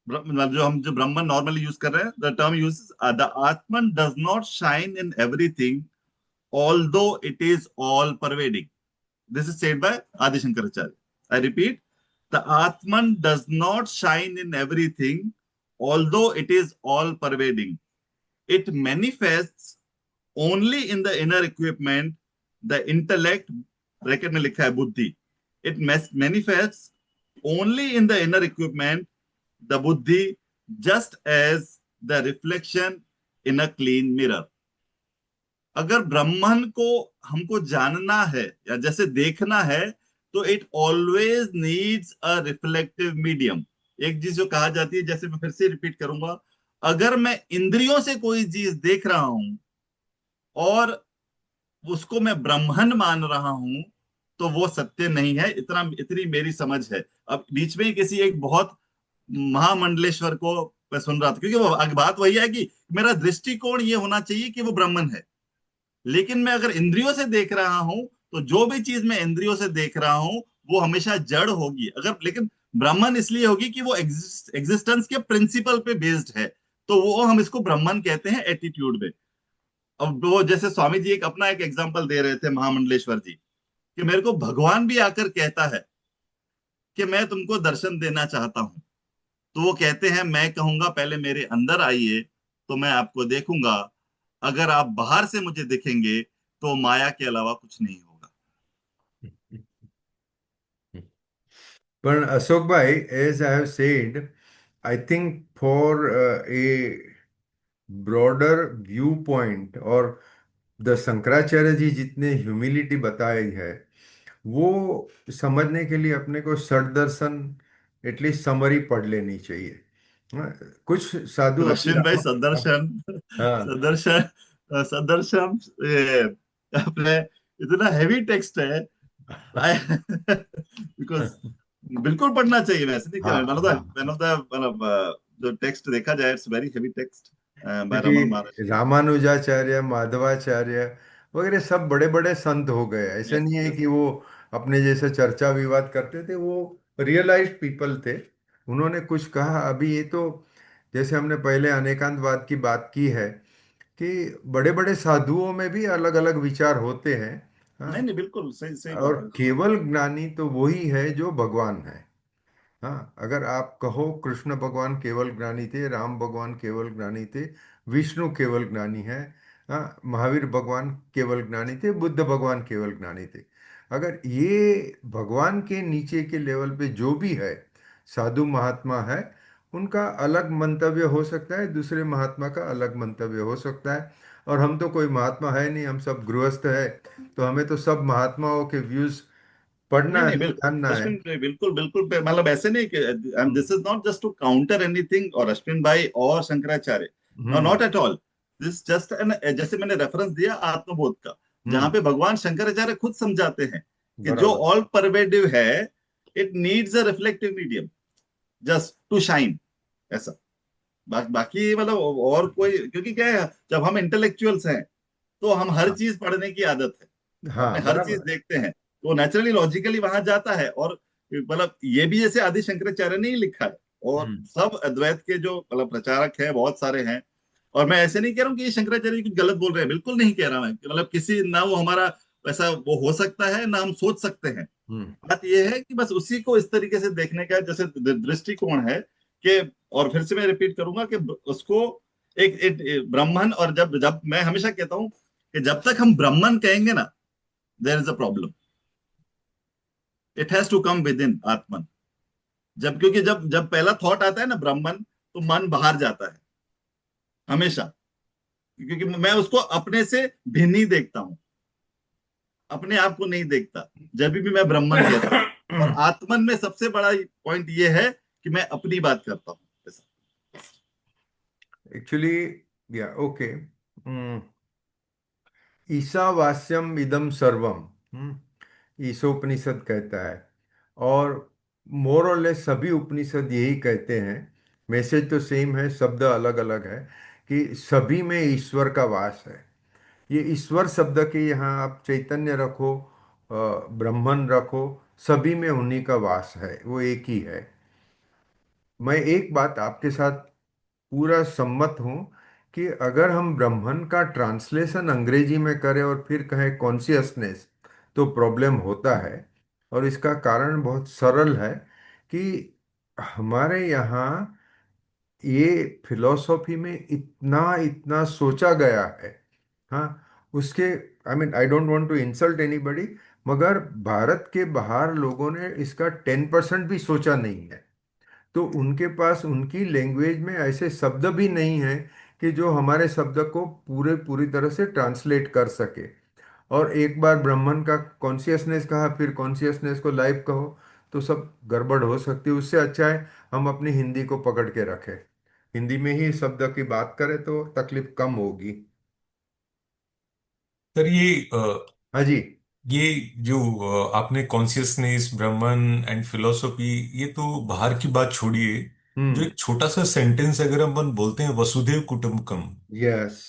मतलब जो हम जो ब्रह्मन नॉर्मली यूज कर रहे हैं, the term use, the Atman does not shine in everything although it is all pervading. This is said bye आदि Shankaracharya. I repeat, the Atman does not shine in everything although it is all pervading. It manifests only in the inner equipment, the intellect, bracket में लिखा है बुद्धि, it manifests only in the inner equipment, the buddhi, just as the reflection in a clean mirror। अगर ब्रह्मन को हमको जानना है या जैसे देखना है, तो it always needs a reflective medium. एक चीज जो कहा जाती है, जैसे मैं फिर से रिपीट करूंगा, अगर मैं इंद्रियों से कोई चीज देख रहा हूं और उसको मैं ब्रह्मन मान रहा हूं, तो वो सत्य नहीं है। इतनी मेरी समझ है। अब बीच में किसी एक बहुत महामंडलेश्वर को मैं सुन रहा था, क्योंकि वो बात वही है कि मेरा दृष्टिकोण ये होना चाहिए कि वो ब्राह्मण है। लेकिन मैं अगर इंद्रियों से देख रहा हूं, तो जो भी चीज मैं इंद्रियों से देख रहा हूं वो हमेशा जड़ होगी। अगर लेकिन ब्राह्मण इसलिए होगी कि वो एग्जिस्टेंस के प्रिंसिपल पे बेस्ड है, तो वो हम इसको ब्राह्मण कहते हैं एटीट्यूड में। अब वो जैसे स्वामी जी एक अपना एक एग्जांपल दे रहे थे, महामंडलेश्वर जी, कि मेरे को भगवान भी आकर कहता है कि मैं तुमको दर्शन देना चाहता हूं, तो वो कहते हैं मैं कहूंगा पहले मेरे अंदर आइए तो मैं आपको देखूंगा, अगर आप बाहर से मुझे दिखेंगे तो माया के अलावा कुछ नहीं होगा। પણ અશોકભાઈ, as I have said, I think for a broader viewpoint, और द शंकराचार्य जी जितने ह्यूमिलिटी बताई है, वो समझने के लिए अपने को षट दर्शन एटलीस्ट समरी पढ़ लेनी चाहिए. हाँ, कुछ साधु अति अश्विन भाई, सदर्शन, हाँ. सदर्शन, सदर्शन, अपने इतना हैवी टेक्स्ट है। बिकॉज बिल्कुल पढ़ना चाहिए, मैं ऐसे नहीं कह हाँ. रहा। हाँ. वन ऑफ द मतलब जो टेक्स्ट देखा जाए, it's very heavy text bye Raman क्योंकि महर्षि। रामानुजाचार्य, माधवाचार्य वगैरह सब बड़े बड़े संत हो गए. ऐसे यस, नहीं है यस। कि वो अपने जैसे चर्चा विवाद करते थे. वो रियलाइज्ड पीपल थे. उन्होंने कुछ कहा. अभी ये तो जैसे हमने पहले अनेकांतवाद की बात की है कि बड़े बड़े साधुओं में भी अलग अलग विचार होते हैं। नहीं हाँ। नहीं, बिल्कुल सही सही और बात है। केवल ज्ञानी तो वही है जो भगवान है। हाँ, अगर आप कहो कृष्ण भगवान केवल ज्ञानी थे, राम भगवान केवल ज्ञानी थे, विष्णु केवल ज्ञानी है, हाँ, महावीर भगवान केवल ज्ञानी थे, बुद्ध भगवान केवल ज्ञानी थे, अगर ये भगवान के नीचे के लेवल पे जो भी है साधु महात्मा है, उनका अलग मंतव्य हो सकता है, दूसरे महात्मा का अलग मंतव्य हो सकता है। और हम तो कोई महात्मा है नहीं, हम सब गृहस्थ है, तो हमें तो सब महात्माओं के व्यूज पढ़ना नहीं है, नहीं, बिल्कुल जानना है। अश्विन भाई, बिल्कुल बिल्कुल, मतलब ऐसे नहीं कि hmm. This is not just to counter anything और अश्विन भाई और Shankaracharya, hmm. Not at all. This just an, जैसे मैंने रेफरेंस दिया आत्मबोध का, जहां हम्म। पे भगवान शंकराचार्य खुद समझाते हैं कि जो बराबर। ऑल परवेडिव है, it needs a reflective medium just to shine, ऐसा। बाकी मतलब और कोई, क्योंकि क्या है, जब हम इंटेलेक्चुअल्स हैं तो हम हर हाँ। चीज पढ़ने की आदत है, हाँ, अपने हर चीज बराबर है। देखते हैं, तो नेचुरली लॉजिकली वहां जाता है। और मतलब ये भी जैसे आदि शंकराचार्य ने ही लिखा है, और हम्म। सब अद्वैत के जो मतलब प्रचारक हैं बहुत सारे हैं। और मैं ऐसे नहीं कह रहा हूँ कि ये शंकराचार्य जी कुछ गलत बोल रहे हैं, बिल्कुल नहीं कह रहा मैं कि मतलब किसी ना वो हमारा वैसा वो हो सकता है ना हम सोच सकते हैं। हम्म। बात ये है कि बस उसी को इस तरीके से देखने का जैसे दृष्टिकोण है कि, और फिर से मैं रिपीट करूंगा कि उसको एक ब्राह्मण, और जब जब मैं हमेशा कहता हूँ कि जब तक हम ब्राह्मण कहेंगे ना, there is a problem. It has to come within Atman. जब क्योंकि जब जब पहला थॉट आता है ना ब्राह्मण, तो मन बाहर जाता है हमेशा, क्योंकि मैं उसको अपने से भिन्न ही देखता हूँ, अपने आप को नहीं देखता जब भी मैं ब्राह्मण कहता हूँ। और आत्मन में सबसे बड़ा पॉइंट ये है कि मैं अपनी बात करता हूँ ऐसा। एक्चुअली, या ओके, ईशावास्यम इदम सर्वम, ईशोपनिषद कहता है। और मोर और लेस सभी उपनिषद यही कहते हैं, मैसेज तो सेम है, शब्द अलग अलग है, कि सभी में ईश्वर का वास है। ये ईश्वर शब्द के यहाँ आप चैतन्य रखो, ब्रह्मन रखो, सभी में उन्हीं का वास है, वो एक ही है। मैं एक बात आपके साथ पूरा सम्मत हूँ कि अगर हम ब्रह्मन का ट्रांसलेशन अंग्रेजी में करें और फिर कहें कॉन्शियसनेस, तो प्रॉब्लम होता है। और इसका कारण बहुत सरल है कि हमारे यहाँ ये फिलॉसफी में इतना इतना सोचा गया है। हाँ, उसके, I mean I don't want to insult anybody, मगर भारत के बाहर लोगों ने इसका 10% भी सोचा नहीं है। तो उनके पास उनकी लैंग्वेज में ऐसे शब्द भी नहीं है कि जो हमारे शब्द को पूरी तरह से ट्रांसलेट कर सके। और एक बार ब्राह्मण का कॉन्शियसनेस कहा, फिर कॉन्शियसनेस को लाइव कहो, तो सब गड़बड़ हो सकती है। उससे अच्छा है हम अपनी हिंदी को पकड़ के रखें, हिंदी में ही शब्द की बात करें तो तकलीफ कम होगी। सर हाँ जी। ये जो आपने कॉन्शियसनेस, ब्रह्मन एंड फिलोसफी, ये तो बाहर की बात छोड़िए, जो हम्म। एक छोटा सा सेंटेंस अगर हम बोलते हैं वसुधैव कुटुंबकम, यस।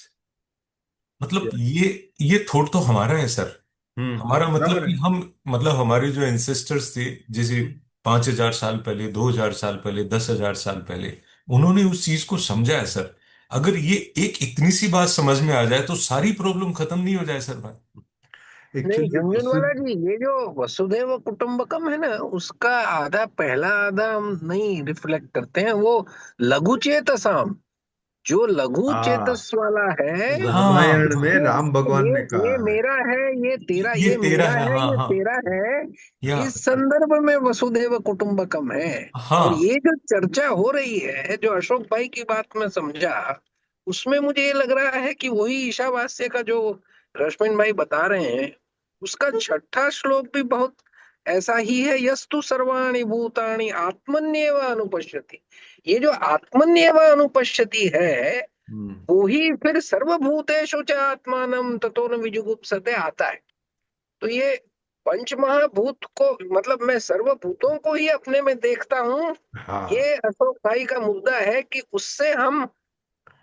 मतलब ये थॉट तो हमारा है सर। हमारा मतलब बराबर कि है। हम, मतलब हमारे जो एंसेस्टर्स थे, जैसे 5,000 साल पहले, 2,000 साल पहले, 10,000 साल पहले, उन्होंने उस चीज को समझा है सर। अगर ये एक इतनी सी बात समझ में आ जाए तो सारी प्रॉब्लम खत्म नहीं हो जाए सर भाई? नहीं एक्चुअली झुनझुनवाला जी, ये जो वसुधैव कुटुंबकम है ना, उसका आधा पहला आधा हम नहीं रिफ्लेक्ट करते हैं, वो लघु चेतसाम, जो लघु हाँ, चेतस वाला है, हाँ रामायण में उसमें राम भगवान ये ने ये कहा है। मेरा है, ये तेरा, ये ये तेरा मेरा है, है, हाँ ये हाँ। तेरा है, या इस संदर्भ में वसुधैव कुटुंबकम है। और हाँ ये जो चर्चा हो रही है, जो अशोक भाई की बात में समझा, उसमें मुझे ये लग रहा है कि वही ईशावास्य का जो रश्मिन भाई बता रहे हैं, उसका छठा श्लोक भी बहुत ऐसा ही है। यस्तु सर्वाणि भूतानि आत्मन्येव अनुपश्यति। ये जो आत्मन्येव अनुपश्यति है, हम्म। वो ही फिर सर्वभूतेषु च आत्मानं ततो न विजुगुप्सते आता है। तो ये पंच महाभूत को, मतलब मैं सर्वभूतों को ही अपने में देखता हूँ। हाँ, ये अशोक भाई का मुद्दा है कि उससे हम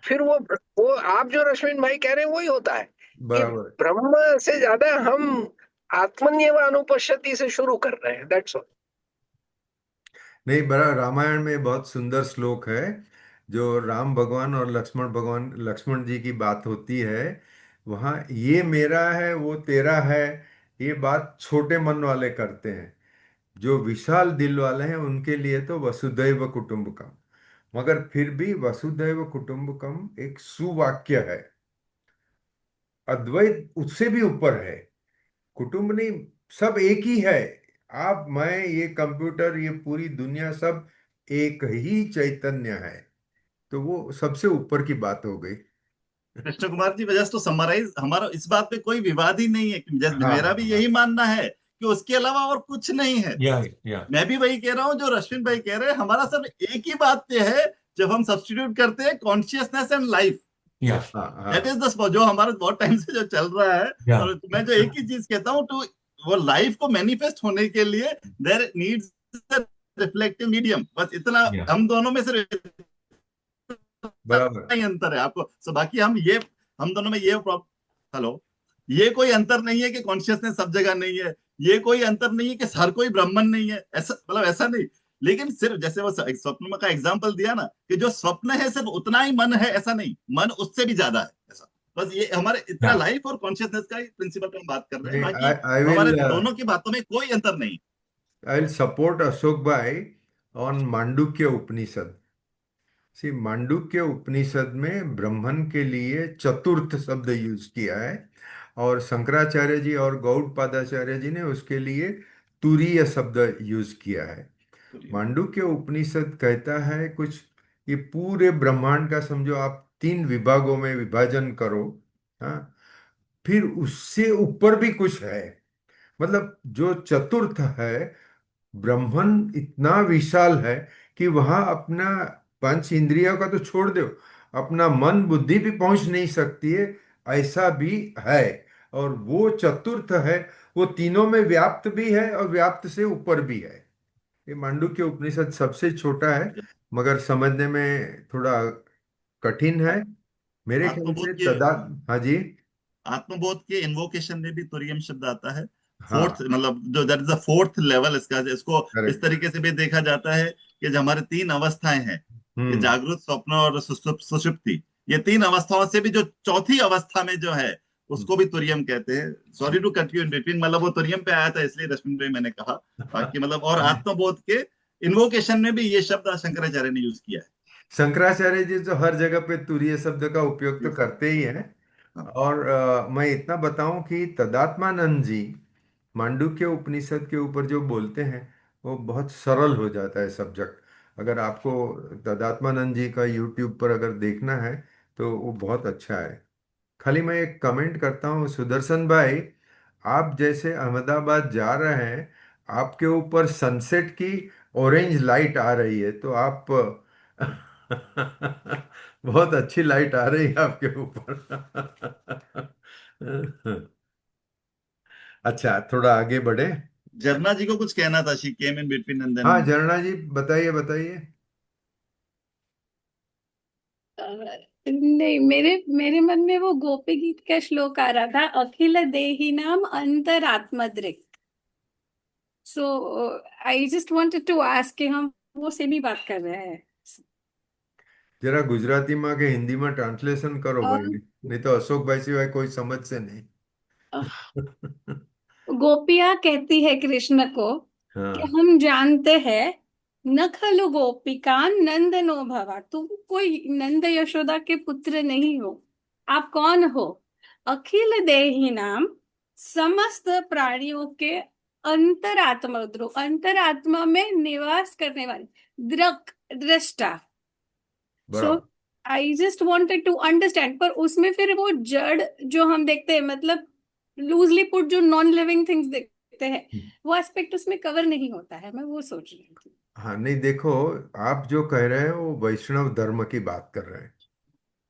फिर वो आप जो रश्मिन भाई कह रहे हैं वही होता है कि बराबर है। ब्रह्म से ज्यादा हम आत्मन्यव अनुपश्यति से शुरू कर रहे हैं, दैट्स ऑल। नहीं, बड़ा रामायण में बहुत सुंदर श्लोक है, जो राम भगवान और लक्ष्मण जी की बात होती है, वहाँ ये मेरा है वो तेरा है, ये बात छोटे मन वाले करते हैं। जो विशाल दिल वाले हैं उनके लिए तो वसुधैव कुटुंबकम। मगर फिर भी वसुधैव कुटुंबकम एक सुवाक्य है। अद्वैत उससे भी ऊपर है। कुटुंब नहीं, सब एक ही है। आप, मैं, ये कंप्यूटर, ये पूरी दुनिया, सब एक ही चैतन्य है। तो वो सबसे ऊपर की बात हो गई। कृष्ण कुमार जी, वजह तो समराइज, हमारा इस बात पे कोई विवाद ही नहीं है, हाँ मेरा हाँ भी हाँ। यही मानना है कि उसके अलावा और कुछ नहीं है। या मैं भी वही कह रहा हूँ जो रश्मिन भाई कह रहे हैं, हमारा सब एक ही बात पे है। जब हम सब्स्टिट्यूट करते हैं कॉन्शियसनेस एंड लाइफ, या हाँ दैट हाँ। इज द जो हमारे बहुत टाइम से जो चल रहा है। या और मैं जो एक ही चीज कहता हूँ, टू वो लाइफ को मैनिफेस्ट होने के लिए देयर नीड्स रिफ्लेक्टिव मीडियम, बस इतना। या हम दोनों में सिर्फ बराबर। ही अंतर है आपको, सो बाकी हम दोनों में ये हेलो, ये कोई अंतर नहीं है कि कॉन्शियसनेस सब जगह नहीं है। ये कोई अंतर नहीं है कि हर कोई ब्राह्मण नहीं है, ऐसा मतलब ऐसा नहीं। लेकिन सिर्फ जैसे वो एक स्वप्न का एग्जांपल दिया ना, कि जो स्वप्न है सिर्फ उतना ही मन है, ऐसा नहीं, मन उससे भी ज्यादा है, ऐसा। बस ये हमारे इतना या लाइफ और कॉन्शियसनेस का प्रिंसिपल पे हम बात कर रहे हैं, नहीं, बाकी आई हमारे विल दोनों की बातों में कोई अंतर नहीं। आई विल सपोर्ट अशोक भाई ऑन मांडुक्य उपनिषद। सी, मांडुक्य उपनिषद में ब्राह्मण के लिए चतुर्थ शब्द यूज किया है, और शंकराचार्य जी और गौड़पादाचार्य जी ने उसके लिए तुरीय शब्द यूज किया है। मांडुक्य उपनिषद कहता है कुछ, ये पूरे ब्रह्मांड का समझो आप तीन विभागों में विभाजन करो। हाँ, फिर उससे ऊपर भी कुछ है। मतलब जो चतुर्थ है, ब्रह्मन इतना विशाल है कि वहां अपना पंच इंद्रियों का तो छोड़ दो, अपना मन बुद्धि भी पहुंच नहीं सकती है, ऐसा भी है। और वो चतुर्थ है, वो तीनों में व्याप्त भी है और व्याप्त से ऊपर भी है। ये मांडुक्य उपनिषद सबसे छोटा है, मगर समझने में थोड़ा कठिन है। मेरे ख्याल आत्मबोध से के तदा। हाँ जी। आत्मबोध के इन्वोकेशन में भी तुरीयम शब्द आता है। फोर्थ, हाँ, मतलब जो that is the fourth level इसका, इसको इस करेक्ट। तरीके से भी देखा जाता है कि जो हमारे तीन अवस्थाएं हैं, कि हम्म। जागृत, स्वप्न और सुषुप्ति, ये तीन अवस्थाओं से भी जो चौथी अवस्था में जो है, उसको भी तुरीयम कहते हैं। Sorry to cut you in between, मतलब वो तुरीयम पे आया था इसलिए रश्मि भाई मैंने कहा। बाकी मतलब, और आत्मबोध के इन्वोकेशन में भी ये शब्द शंकराचार्य ने यूज किया शंकराचार्य जी तो हर जगह पे तुरीय शब्द का उपयोग तो है। करते ही हैं। हाँ, और मैं इतना बताऊं कि तदात्मानंद जी मांडुक्य उपनिषद के ऊपर जो बोलते हैं, वो बहुत सरल हो जाता है सब्जेक्ट। अगर आपको तदात्मानंद जी का यूट्यूब पर अगर देखना है तो वो बहुत अच्छा है। खाली मैं एक कमेंट करता हूँ, सुदर्शन भाई, आप जैसे अहमदाबाद जा रहे हैं, आपके ऊपर सनसेट की ऑरेंज लाइट आ रही है, तो आप बहुत अच्छी लाइट आ रही है आपके ऊपर। अच्छा, थोड़ा आगे बढ़े। झरना जी को कुछ कहना था, she came in between and then. हाँ, झरना जी बताइए बताइए। अ, नहीं, मेरे मेरे मन में वो गोपी गीत का श्लोक आ रहा था, अखिल देही नाम अंतरात्मदृक्। So I just wanted to ask कि हम वो सेम ही बात कर रहे हैं। जरा गुजराती में के हिंदी में ट्रांसलेशन करो अ, भाई, नहीं तो अशोक भाई सिवाय कोई समझ से नहीं। अ, गोपियां कहती है कृष्ण को कि हाँ। हम जानते हैं, न खलु गोपिका नंदनो भवा, तुम कोई नंद यशोदा के पुत्र नहीं हो। आप कौन हो? अखिल देही नाम, समस्त प्राणियों के अंतरात्मा, ध्रुव अंतरात्मा में निवास करने वाले, दृष्टा। सो बराबर। I just wanted to understand, पर उसमें फिर वो जड़ जो हम देखते हैं, मतलब लूजली पुट जो नॉन लिविंग थिंग्स देखते हैं, वो एस्पेक्ट उसमें कवर नहीं होता है। मैं वो सोच रही थी। हाँ, नहीं देखो, आप जो कह रहे हैं वो वैष्णव धर्म की बात कर रहे हैं।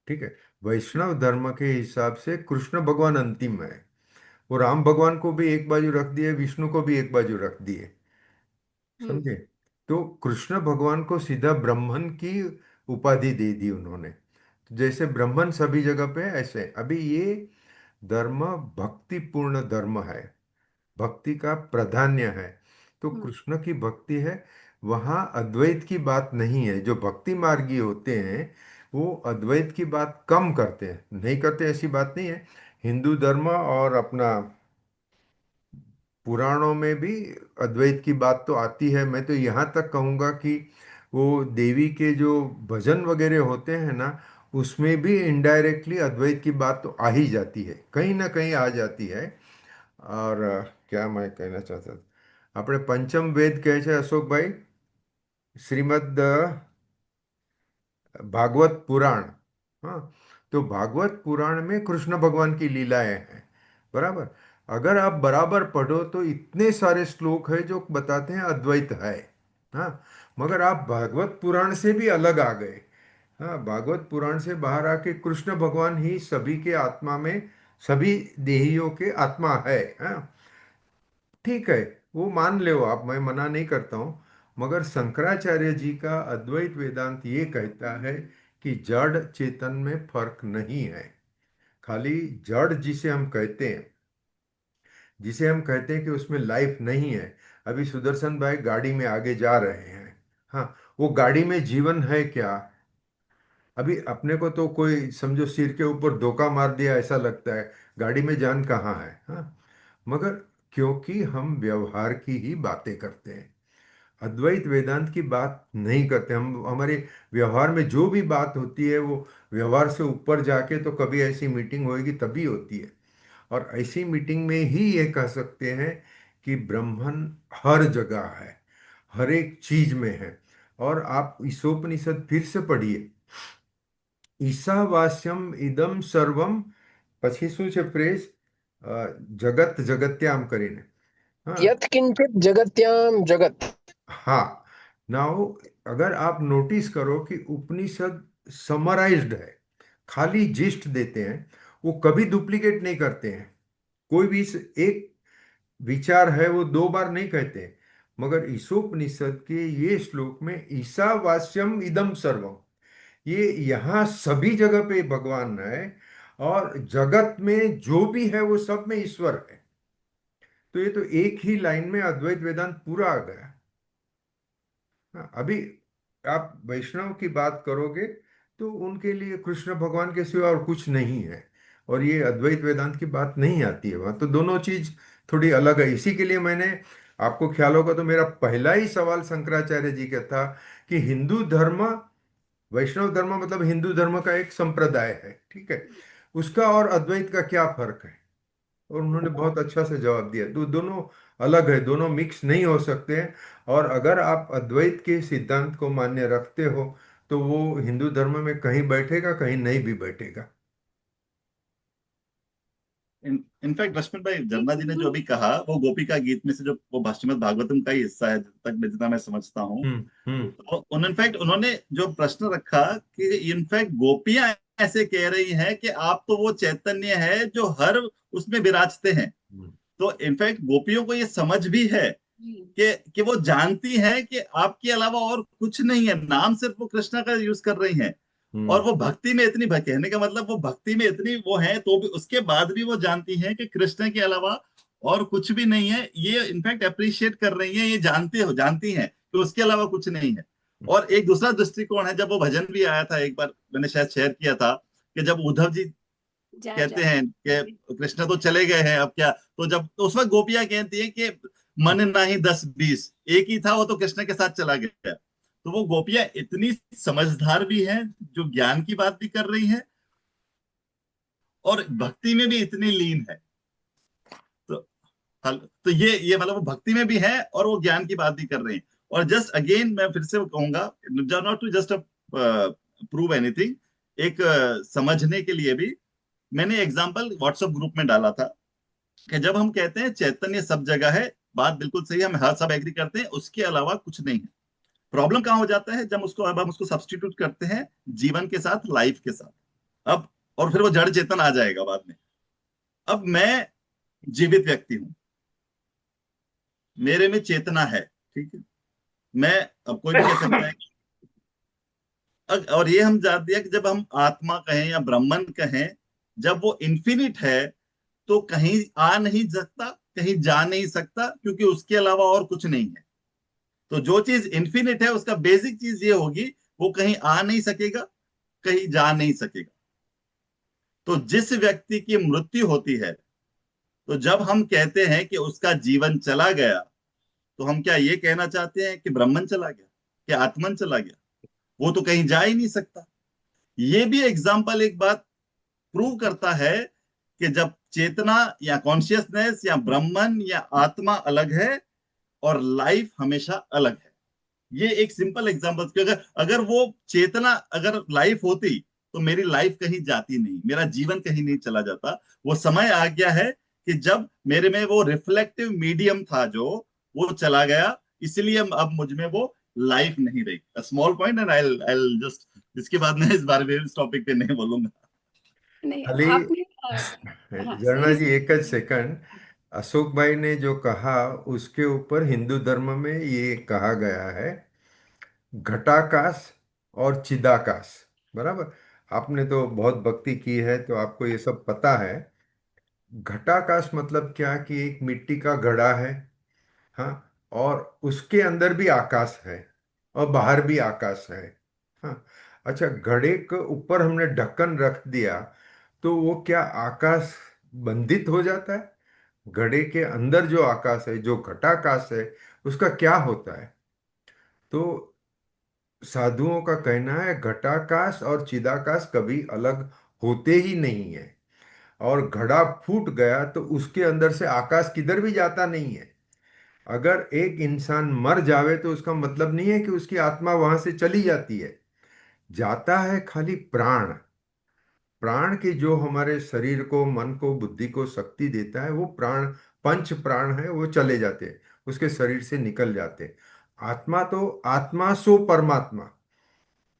ठीक है। वैष्णव धर्म के हिसाब से कृष्ण भगवान अंतिम है। वो राम भगवान को भी एक बाजू रख दिए, विष्णु को भी एक बाजू रख दिए। हम्म। समझे? तो कृष्ण भगवान को सीधा ब्राह्मण की उपाधि दे दी उन्होंने। तो जैसे ब्राह्मण सभी जगह पे है, ऐसे अभी ये धर्म भक्तिपूर्ण धर्म है, भक्ति का प्राधान्य है। तो हम्म। कृष्ण की भक्ति है। वहाँ अद्वैत की बात नहीं है। जो भक्ति मार्गी होते हैं वो अद्वैत की बात कम करते हैं, नहीं करते ऐसी बात नहीं है। हिंदू धर्म और अपना पुराणों में भी अद्वैत की बात तो आती है। मैं तो यहाँ तक कहूँगा कि वो देवी के जो भजन वगैरह होते हैं ना, उसमें भी इनडायरेक्टली अद्वैत की बात तो आ ही जाती है, कहीं ना कहीं आ जाती है। और क्या मैं कहना चाहता था, આપણે પંચમ વેદ કહે છે અશોકભાઈ, શ્રીમદ भागवत पुराण। हाँ, तो भागवत पुराण में कृष्ण भगवान की लीलाएं हैं, बराबर। अगर आप बराबर पढ़ो तो इतने सारे श्लोक है जो बताते हैं अद्वैत है। हाँ, मगर आप भागवत पुराण से भी अलग आ गए। हाँ, भागवत पुराण से बाहर आके कृष्ण भगवान ही सभी के आत्मा में, सभी देहियों के आत्मा है। हाँ, ठीक है, वो मान लो आप, मैं मना नहीं करता हूँ। मगर शंकराचार्य जी का अद्वैत वेदांत ये कहता है कि जड़ चेतन में फर्क नहीं है। खाली जड़ जिसे हम कहते हैं कि उसमें लाइफ नहीं है। अभी सुदर्शन भाई गाड़ी में आगे जा रहे हैं। हाँ, वो गाड़ी में जीवन है क्या? अभी अपने को तो कोई समझो सिर के ऊपर धोखा मार दिया ऐसा लगता है, गाड़ी में जान कहाँ है? हाँ, मगर क्योंकि हम व्यवहार की ही बातें करते हैं, अद्वैत वेदांत की बात नहीं करते हम। हमारे व्यवहार में जो भी बात होती है वो व्यवहार से ऊपर जाके तो कभी ऐसी मीटिंग होएगी तभी होती है। और ऐसी मीटिंग में ही ये कह सकते हैं कि ब्रह्मन हर जगह है, हर एक चीज में है। और आप ईशोपनिषद फिर से पढ़िए, ईशावास्यम इदम સર્વમ, પછી શું છે પ્રેસ, જગત જગત્યામ કરીને। हाँ, यत् किंचित जगत्याम जगत। हाँ। नाउ अगर आप नोटिस करो कि उपनिषद समराइज्ड है, खाली जिस्ट देते हैं, वो कभी डुप्लीकेट नहीं करते हैं। कोई भी एक विचार है वो दो बार नहीं कहते हैं। मगर ईशोपनिषद के ये श्लोक में ईशावास्यम इदम सर्वम, ये यहाँ सभी जगह पे भगवान है, और जगत में जो भी है वो सब में ईश्वर है। तो ये तो एक ही लाइन में अद्वैत वेदांत पूरा आ गया। हाँ, अभी आप वैष्णव की बात करोगे तो उनके लिए कृष्ण भगवान के सिवा और कुछ नहीं है, और ये अद्वैत वेदांत की बात नहीं आती है वहाँ। तो दोनों चीज थोड़ी अलग है। इसी के लिए मैंने, आपको ख्याल होगा तो मेरा पहला ही सवाल शंकराचार्य जी का था कि हिंदू धर्म, वैष्णव धर्म मतलब हिंदू धर्म का एक संप्रदाय है, ठीक है, उसका और अद्वैत का क्या फर्क है? और उन्होंने बहुत अच्छा से जवाब दिया। तो दोनों अलग है, दोनों मिक्स नहीं हो सकते हैं। और अगर आप अद्वैत के सिद्धांत को मान्य रखते हो तो वो हिंदू धर्म में कहीं बैठेगा, कहीं नहीं भी बैठेगा। इनफैक्ट रश्मिन भाई, जी जन्ना जी ने जो अभी कहा वो गोपिका गीत में से, जो वो श्रीमद् भागवतम का ही हिस्सा है जितना मैं समझता हूँ। हम्म। तो इनफैक्ट उन्होंने जो प्रश्न रखा कि इनफैक्ट गोपियां ऐसे कह रही हैं कि आप तो वो चैतन्य है जो हर उसमें विराजते हैं। हम्म। तो इनफैक्ट गोपियों को ये समझ भी है जी कि वो जानती हैं कि आपके अलावा और कुछ नहीं है, नाम सिर्फ वो कृष्णा का यूज कर रही हैं। और हम्म। वो भक्ति में इतनी, कहने का मतलब वो भक्ति में इतनी वो है, तो भी उसके बाद भी वो जानती हैं कि कृष्ण के अलावा और कुछ भी नहीं है। ये इनफैक्ट अप्रिशिएट कर रही हैं, ये जानती हैं कि उसके अलावा कुछ नहीं है। और एक दूसरा दृष्टिकोण है, जब वो भजन भी आया था एक बार, मैंने शायद शेयर किया था, कि जब उद्धव जी जा कहते हैं कि कृष्ण तो चले गए हैं अब क्या, तो जब तो उस वक्त गोपियां कहती हैं कि मन नाही 10-20, एक ही था वो तो कृष्ण के साथ चला गया। तो वो गोपियां इतनी समझदार भी हैं, जो ज्ञान की बात भी कर रही हैं और भक्ति में भी इतनी लीन है। तो तो ये मतलब वो भक्ति में भी है और वो ज्ञान की बात भी कर रहे हैं। और जस्ट अगेन मैं फिर से कहूंगा, not to just prove anything, एक समझने के लिए भी मैंने एग्जांपल व्हाट्सएप ग्रुप में डाला था कि जब हम कहते हैं चैतन्य सब जगह है, बात बिल्कुल सही है, हम हर सब एग्री करते हैं, उसके अलावा कुछ नहीं है। प्रॉब्लम कहाँ हो जाता है, जब हम उसको सब्स्टिट्यूट करते हैं जीवन के साथ, लाइफ के साथ। अब और फिर वो जड़ चेतन आ जाएगा बाद में। अब मैं जीवित व्यक्ति हूं, मेरे में चेतना है, ठीक है। मैं, अब कोई भी कह सकता है और ये हम जानते हैं कि जब हम आत्मा कहें या ब्रह्मन कहें, जब वो इन्फिनिट है तो कहीं आ नहीं सकता, कहीं जा नहीं सकता, क्योंकि उसके अलावा और कुछ नहीं है। तो जो चीज इन्फिनिट है उसका बेसिक चीज ये होगी, वो कहीं आ नहीं सकेगा, कहीं जा नहीं सकेगा। तो जिस व्यक्ति की मृत्यु होती है, तो जब हम कहते हैं कि उसका जीवन चला गया, तो हम क्या ये कहना चाहते हैं कि ब्रह्मन चला गया, कि आत्मन चला गया? वो तो कहीं जा ही नहीं सकता। ये भी एग्जाम्पल एक बात प्रूव करता है कि जब चेतना या कॉन्शियसनेस या ब्रह्मन या आत्मा अलग है और लाइफ हमेशा अलग है। ये एक सिंपल एग्जांपल कि अगर अगर वो चेतना, अगर लाइफ होती, तो मेरी लाइफ कहीं जाती नहीं, मेरा जीवन कहीं नहीं चला जाता। वो समय आ गया है कि जब मेरे में वो रिफ्लेक्टिव मीडियम था जो, वो चला गया, इसलिए अब मुझ में वो लाइफ नहीं रही। Small point, and I just, इसके बाद मैं इस बारे में इस टॉपिक पे नहीं बोलूंगा। नहीं, खाली आपने हाँ झरना सही जी, से एक ज सेकंड। अशोक भाई ने जो कहा उसके ऊपर हिंदू धर्म में ये कहा गया है, घटाकाश और चिदाकाश। बराबर। आपने तो बहुत भक्ति की है तो आपको ये सब पता है। घटाकाश मतलब क्या कि एक मिट्टी का घड़ा है, हाँ, और उसके अंदर भी आकाश है और बाहर भी आकाश है। हाँ। अच्छा, घड़े के ऊपर हमने ढक्कन रख दिया तो वो क्या आकाश बंधित हो जाता है? घड़े के अंदर जो आकाश है, जो घटाकाश है, उसका क्या होता है? तो साधुओं का कहना है घटाकाश और चिदाकाश कभी अलग होते ही नहीं है। और घड़ा फूट गया तो उसके अंदर से आकाश किधर भी जाता नहीं है। अगर एक इंसान मर जावे तो उसका मतलब नहीं है कि उसकी आत्मा वहां से चली जाती है। जाता है खाली प्राण। प्राण की जो हमारे शरीर को, मन को, बुद्धि को शक्ति देता है, वो प्राण, पंच प्राण है, वो चले जाते हैं, उसके शरीर से निकल जाते हैं। आत्मा तो आत्मा सो परमात्मा,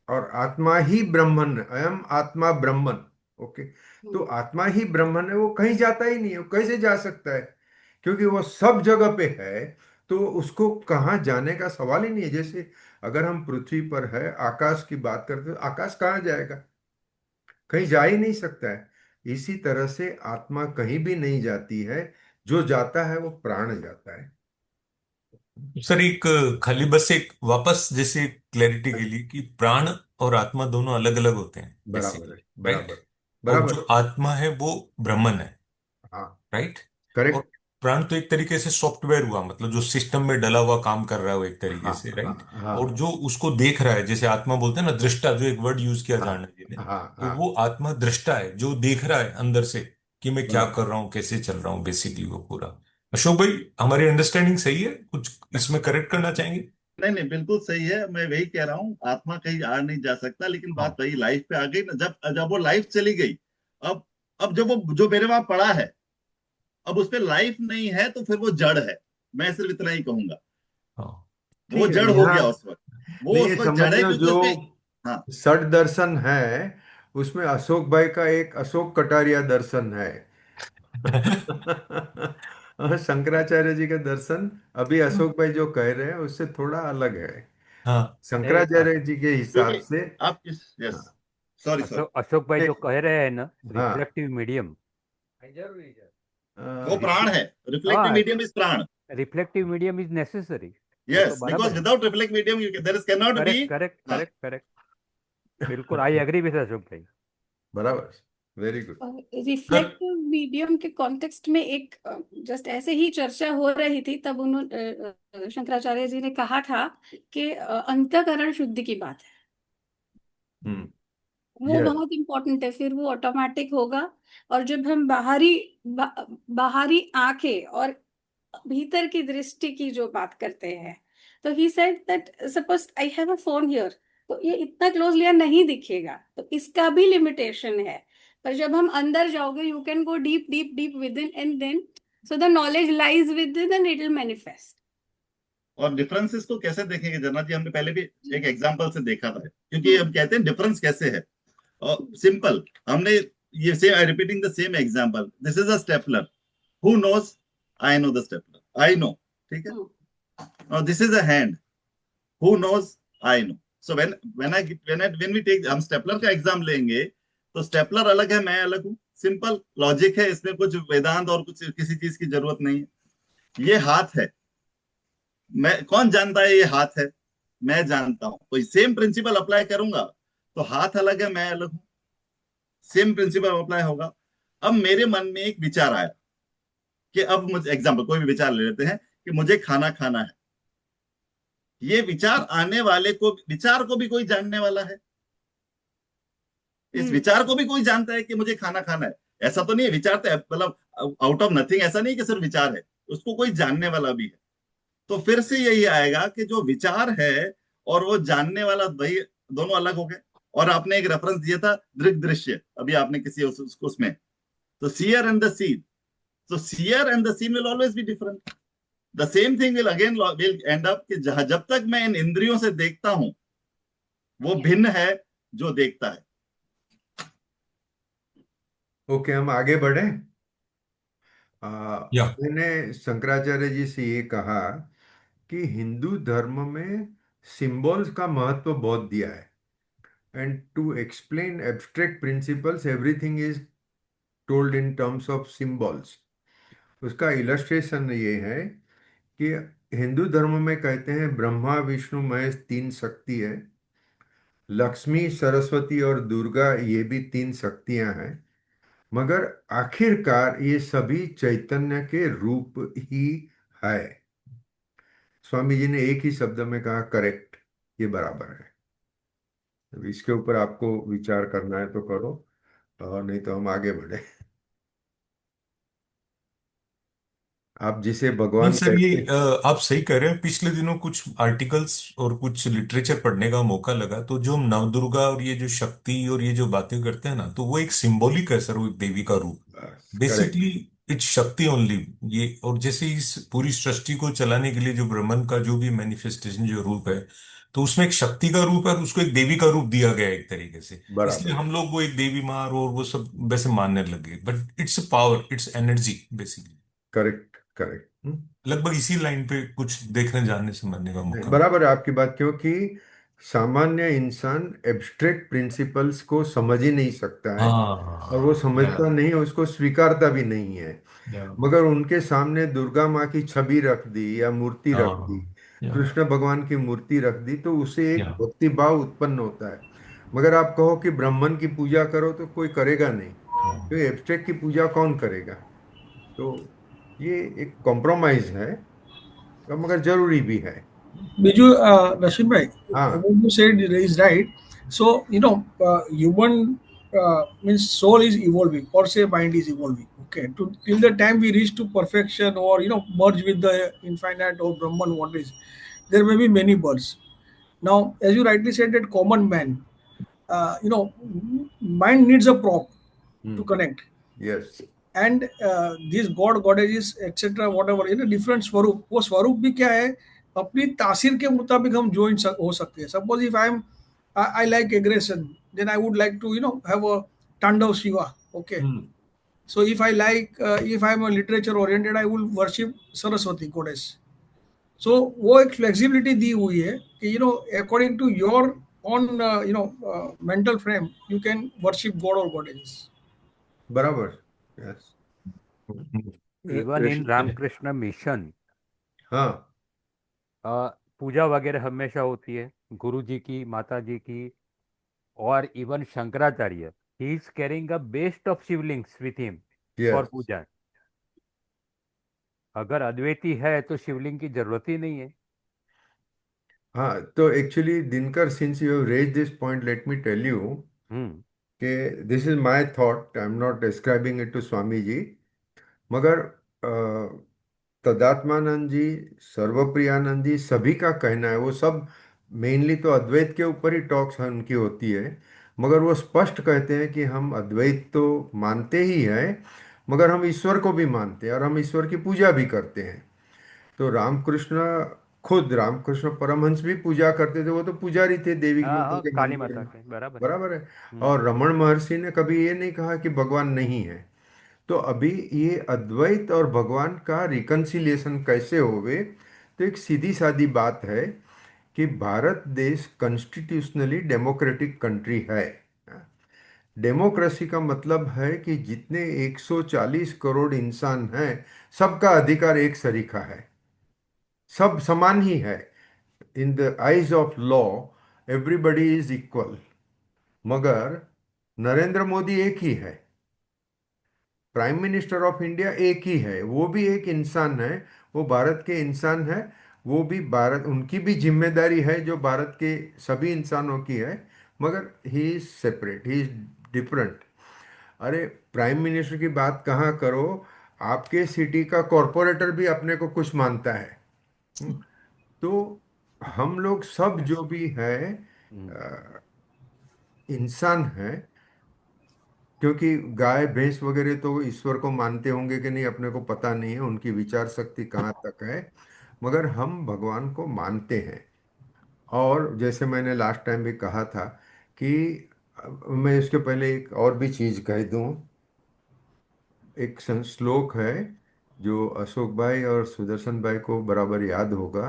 और आत्मा ही ब्रह्मन, अयम आत्मा ब्रह्मन। ओके। तो आत्मा ही ब्रह्मन है, वो कहीं जाता ही नहीं है। वो कैसे जा सकता है? क्योंकि वो सब जगह पे है। तो उसको कहाँ जाने का सवाल ही नहीं है। जैसे अगर हम पृथ्वी पर है, आकाश की बात करते हैं, तो आकाश कहाँ जाएगा? कहीं जा ही नहीं सकता है। इसी तरह से आत्मा कहीं भी नहीं जाती है। जो जाता है वो प्राण जाता है। सर एक खाली बस एक वापस जैसे क्लैरिटी के लिए कि प्राण और आत्मा दोनों अलग अलग होते हैं बराबर बेसिकली, है। राइट? बराबर। और जो बराबर। आत्मा है वो ब्रह्मन है, हाँ। राइट? और करेक्ट। प्राण तो एक तरीके से सॉफ्टवेयर हुआ, मतलब जो सिस्टम में डला हुआ काम कर रहा है वो एक तरीके हाँ से, हाँ राइट? हाँ और जो उसको देख रहा है, जैसे आत्मा बोलते हैं ना, दृष्टा, जो एक वर्ड यूज किया हाँ जाना जी ने, हाँ तो हाँ। वो आत्मा दृष्टा है जो देख रहा है अंदर से कि मैं क्या बराबर। कर रहा हूँ, कैसे चल रहा हूँ, बेसिकली वो पूरा। अशोक भाई, हमारी अंडरस्टैंडिंग सही है? कुछ इसमें करेक्ट करना चाहेंगे? नहीं नहीं, बिल्कुल सही है, मैं वही कह रहा हूँ, आत्मा कहीं आ नहीं जा सकता, लेकिन हाँ। बात वही लाइफ पे आ गई ना, जब जब वो लाइफ चली गई, अब अब जब वो जो मेरे वहां पड़ा है, अब उस पे लाइफ नहीं है, तो फिर वो जड़ है। मैं सिर्फ इतना ही कहूंगा, हाँ। वो ठीक है। जड़ हो यहाँ गया उस वक्त, वो नहीं, ये उस वक्त समझ जड़ है, लो, क्योंकि जो उसपे। हाँ। षड दर्शन है उसमें अशोक भाई का एक अशोक कटारिया दर्शन है। और शंकराचार्य जी का दर्शन अभी अशोक भाई जो कह रहे हैं उससे थोड़ा अलग है। हाँ। नहीं, शंकराचार्य जी के हिसाब क्योंकि से। आप किस, यस, हाँ। सॉरी सॉरी, अशोक भाई नहीं, जो कह रहे हैं ना, हाँ, रिफ्लेक्टिव मीडियम। वो प्राण है, रिफ्लेक्टिव हाँ, मीडियम इज प्राण। Reflective medium is necessary. वो तो यस, बिकॉज बराबर है। Without reflect medium there is can not be. Correct correct correct correct. बिल्कुल, आई एग्री विद अशोक भाई। बराबर। Very good. Sir. Reflective medium के कॉन्टेक्स्ट में एक जस्ट ऐसे ही चर्चा हो रही थी, तब उन्होंने शंकराचार्य जी ने कहा था कि अंतःकरण शुद्धि की बात है, हम्म। वो यस। बहुत इंपॉर्टेंट है, फिर वो ऑटोमेटिक होगा। और जब हम बाहरी आंखें और भीतर की दृष्टि की जो बात करते हैं, तो he said that suppose I have a phone here, तो ये इतना क्लोज लिया नहीं दिखेगा, तो इसका भी लिमिटेशन है। पर जब हम अंदर जाओगे, you can go deep deep deep within, and then so the knowledge lies within and it will manifest. और डिफरेंसेस को कैसे देखेंगे जन्नत जी, हमने पहले भी एक एग्जांपल से देखा था, क्योंकि हम कहते हैं डिफरेंस कैसे है। और सिंपल, हमने ये से I repeating the same example, this is a stapler, who knows, I know the stapler, I know, ठीक है। और this is a hand, who knows, I know. So when we take, हम स्टेपलर का exam लेंगे, तो stapler अलग है, मैं अलग हूं, सिंपल लॉजिक है, इसमें कुछ वेदांत और कुछ किसी चीज की जरूरत नहीं है। ये हाथ है, मैं, कौन जानता है ये हाथ है? मैं जानता हूं, तो सेम प्रिंसिपल अप्लाई करूंगा तो हाथ अलग है, मैं अलग हूं, सेम प्रिंसिपल अप्लाई होगा। अब मेरे मन में एक विचार आया कि अब मुझे, एग्जाम्पल कोई भी विचार ले लेते हैं कि मुझे खाना खाना है। ये विचार आने वाले को, विचार को भी कोई जानने वाला है, इस हम्म। विचार को भी कोई जानता है कि मुझे खाना खाना है। ऐसा तो नहीं है, विचार तो मतलब आउट ऑफ नथिंग, ऐसा नहीं कि सिर्फ विचार है, उसको कोई जानने वाला भी है। तो फिर से यही आएगा कि जो विचार है और वो जानने वाला, भाई दोनों अलग हो गए। और आपने एक रेफरेंस दिया था दृग दृश्य, अभी आपने किसी उसमें, तो सीयर एंड द सीन, तो seer and the seen will always be different. The same thing will again will end up कि जब तक मैं इन इंद्रियों से देखता हूं वो भिन्न है जो देखता है। ओके, हम आगे बढ़े। या मैंने शंकराचार्य जी से ये कहा कि हिंदू धर्म में सिंबल्स का महत्व बहुत दिया है, and to explain abstract principles everything is told in terms of symbols. उसका इलस्ट्रेशन ये है कि हिंदू धर्म में कहते हैं ब्रह्मा विष्णु महेश तीन शक्ति है, लक्ष्मी सरस्वती और दुर्गा ये भी तीन शक्तियां हैं, मगर आखिरकार ये सभी चैतन्य के रूप ही है। स्वामी जी ने एक ही शब्द में कहा, करेक्ट, ये बराबर है। अब इसके ऊपर आपको विचार करना है तो करो, और नहीं तो हम आगे बढ़े। आप जिसे नहीं भगवान सर, ये कहते हैं। आप सही कह रहे हैं। पिछले दिनों कुछ आर्टिकल्स और कुछ लिटरेचर पढ़ने का मौका लगा, तो जो हम नवदुर्गा और ये जो शक्ति और ये जो बातें करते हैं ना, तो वो एक सिंबॉलिक है सर, वो एक देवी का रूप करेक्ट। बेसिकली। इट्स शक्ति ओनली। ये, और जैसे इस पूरी सृष्टि को चलाने के लिए जो ब्रह्मांड का जो भी मैनिफेस्टेशन जो रूप है, तो उसमें एक शक्ति का रूप है और उसको एक देवी का रूप दिया गया है एक तरीके से। इसलिए बराबर। हम लोग वो एक देवी माँ और वो सब वैसे मानने लगे, but it's power, it's energy basically. Correct correct. लगभग इसी लाइन पे कुछ देखने जानने समझने का नहीं, मौका मिला। बराबर है आपकी बात, क्योंकि सामान्य इंसान एब्स्ट्रैक्ट प्रिंसिपल्स को समझ ही नहीं सकता है, और वो हाँ या समझता नहीं है, उसको स्वीकारता भी नहीं है। या मगर उनके सामने दुर्गा माँ की छवि रख दी या मूर्ति रख दी, हाँ या कृष्ण भगवान की मूर्ति रख दी, तो उसे एक या भक्ति भाव उत्पन्न होता है। मगर आप कहो कि ब्राह्मण की पूजा करो तो कोई करेगा नहीं, तो हाँ। एब्स्ट्रैक्ट की पूजा कौन करेगा? तो ये एक कॉम्प्रोमाइज है, मगर जरूरी भी है। Biju, Rashid bhai, हाँ। what you said is right. So, human means soul is evolving, or say mind is evolving. Okay, till the time we reach to perfection, or merge with the infinite or Brahman, what is, there may be many births. Now, as you rightly said, that common man, mind needs a prop to hmm. connect, yes. and these god goddesses etc whatever different स्वरूप, वो स्वरूप भी क्या है, अपनी तासीर के मुताबिक हम ज्वाइन हो सकते हैं। Suppose if I am, I like aggression, then I would like to have a Tandav Shiva. Okay, hmm. so if I like if I am a literature oriented, I will worship Saraswati goddess. So वो एक flexibility दी हुई है कि according to your own mental frame you can worship god or goddess. बराबर। Yes. Even in Ramakrishna Mission हाँ। पूजा वगैरह हमेशा होती है गुरु जी की, माता जी की, और even Shankaracharya, he is carrying a best of shivlings with him for yes. Puja. अगर अद्वैती है तो शिवलिंग की जरूरत ही नहीं है। हाँ, तो actually Dinkar, since you have raise this point, let me tell you hmm. कि this is my thought, I am not describing it to Swami ji, मगर तदात्मानंद जी, सर्वप्रियानंद जी, सभी का कहना है, वो सब मेनली तो अद्वैत के ऊपर ही टॉक्स उनकी होती है, मगर वो स्पष्ट कहते हैं कि हम अद्वैत तो मानते ही हैं, मगर हम ईश्वर को भी मानते हैं और हम ईश्वर की पूजा भी करते हैं। तो रामकृष्ण, खुद रामकृष्ण परमहंस भी पूजा करते थे, वो तो पुजारी थे देवी हाँ माता हाँ, के काली मंदिर माता में। के बराबर है। बराबर है। हम्म। और रमन महर्षि ने कभी ये नहीं कहा कि भगवान नहीं है। तो अभी ये अद्वैत और भगवान का रिकन्सिलिएशन कैसे होवे? तो एक सीधी सादी बात है कि भारत देश कॉन्स्टिट्यूशनली डेमोक्रेटिक कंट्री है। डेमोक्रेसी का मतलब है कि जितने 140 करोड़ इंसान हैं, सबका अधिकार एक सरीखा है। सब समान ही है। In the eyes of law everybody is equal. मगर नरेंद्र मोदी एक ही है, प्राइम मिनिस्टर ऑफ इंडिया एक ही है, वो भी एक इंसान है, वो भारत के इंसान है। वो भी भारत, उनकी भी जिम्मेदारी है जो भारत के सभी इंसानों की है, मगर he is separate, he is different. अरे प्राइम मिनिस्टर की बात कहाँ करो, आपके सिटी का कॉरपोरेटर भी अपने को कुछ मानता है। हम्म, तो हम लोग सब जो भी है अ, इंसान है। क्योंकि गाय भैंस वगैरह तो ईश्वर को मानते होंगे कि नहीं अपने को पता नहीं है, उनकी विचार शक्ति कहाँ तक है, मगर हम भगवान को मानते हैं। और जैसे मैंने लास्ट टाइम भी कहा था कि मैं इसके पहले एक और भी चीज कह दूं। एक श्लोक है जो अशोक भाई और सुदर्शन भाई को बराबर याद होगा।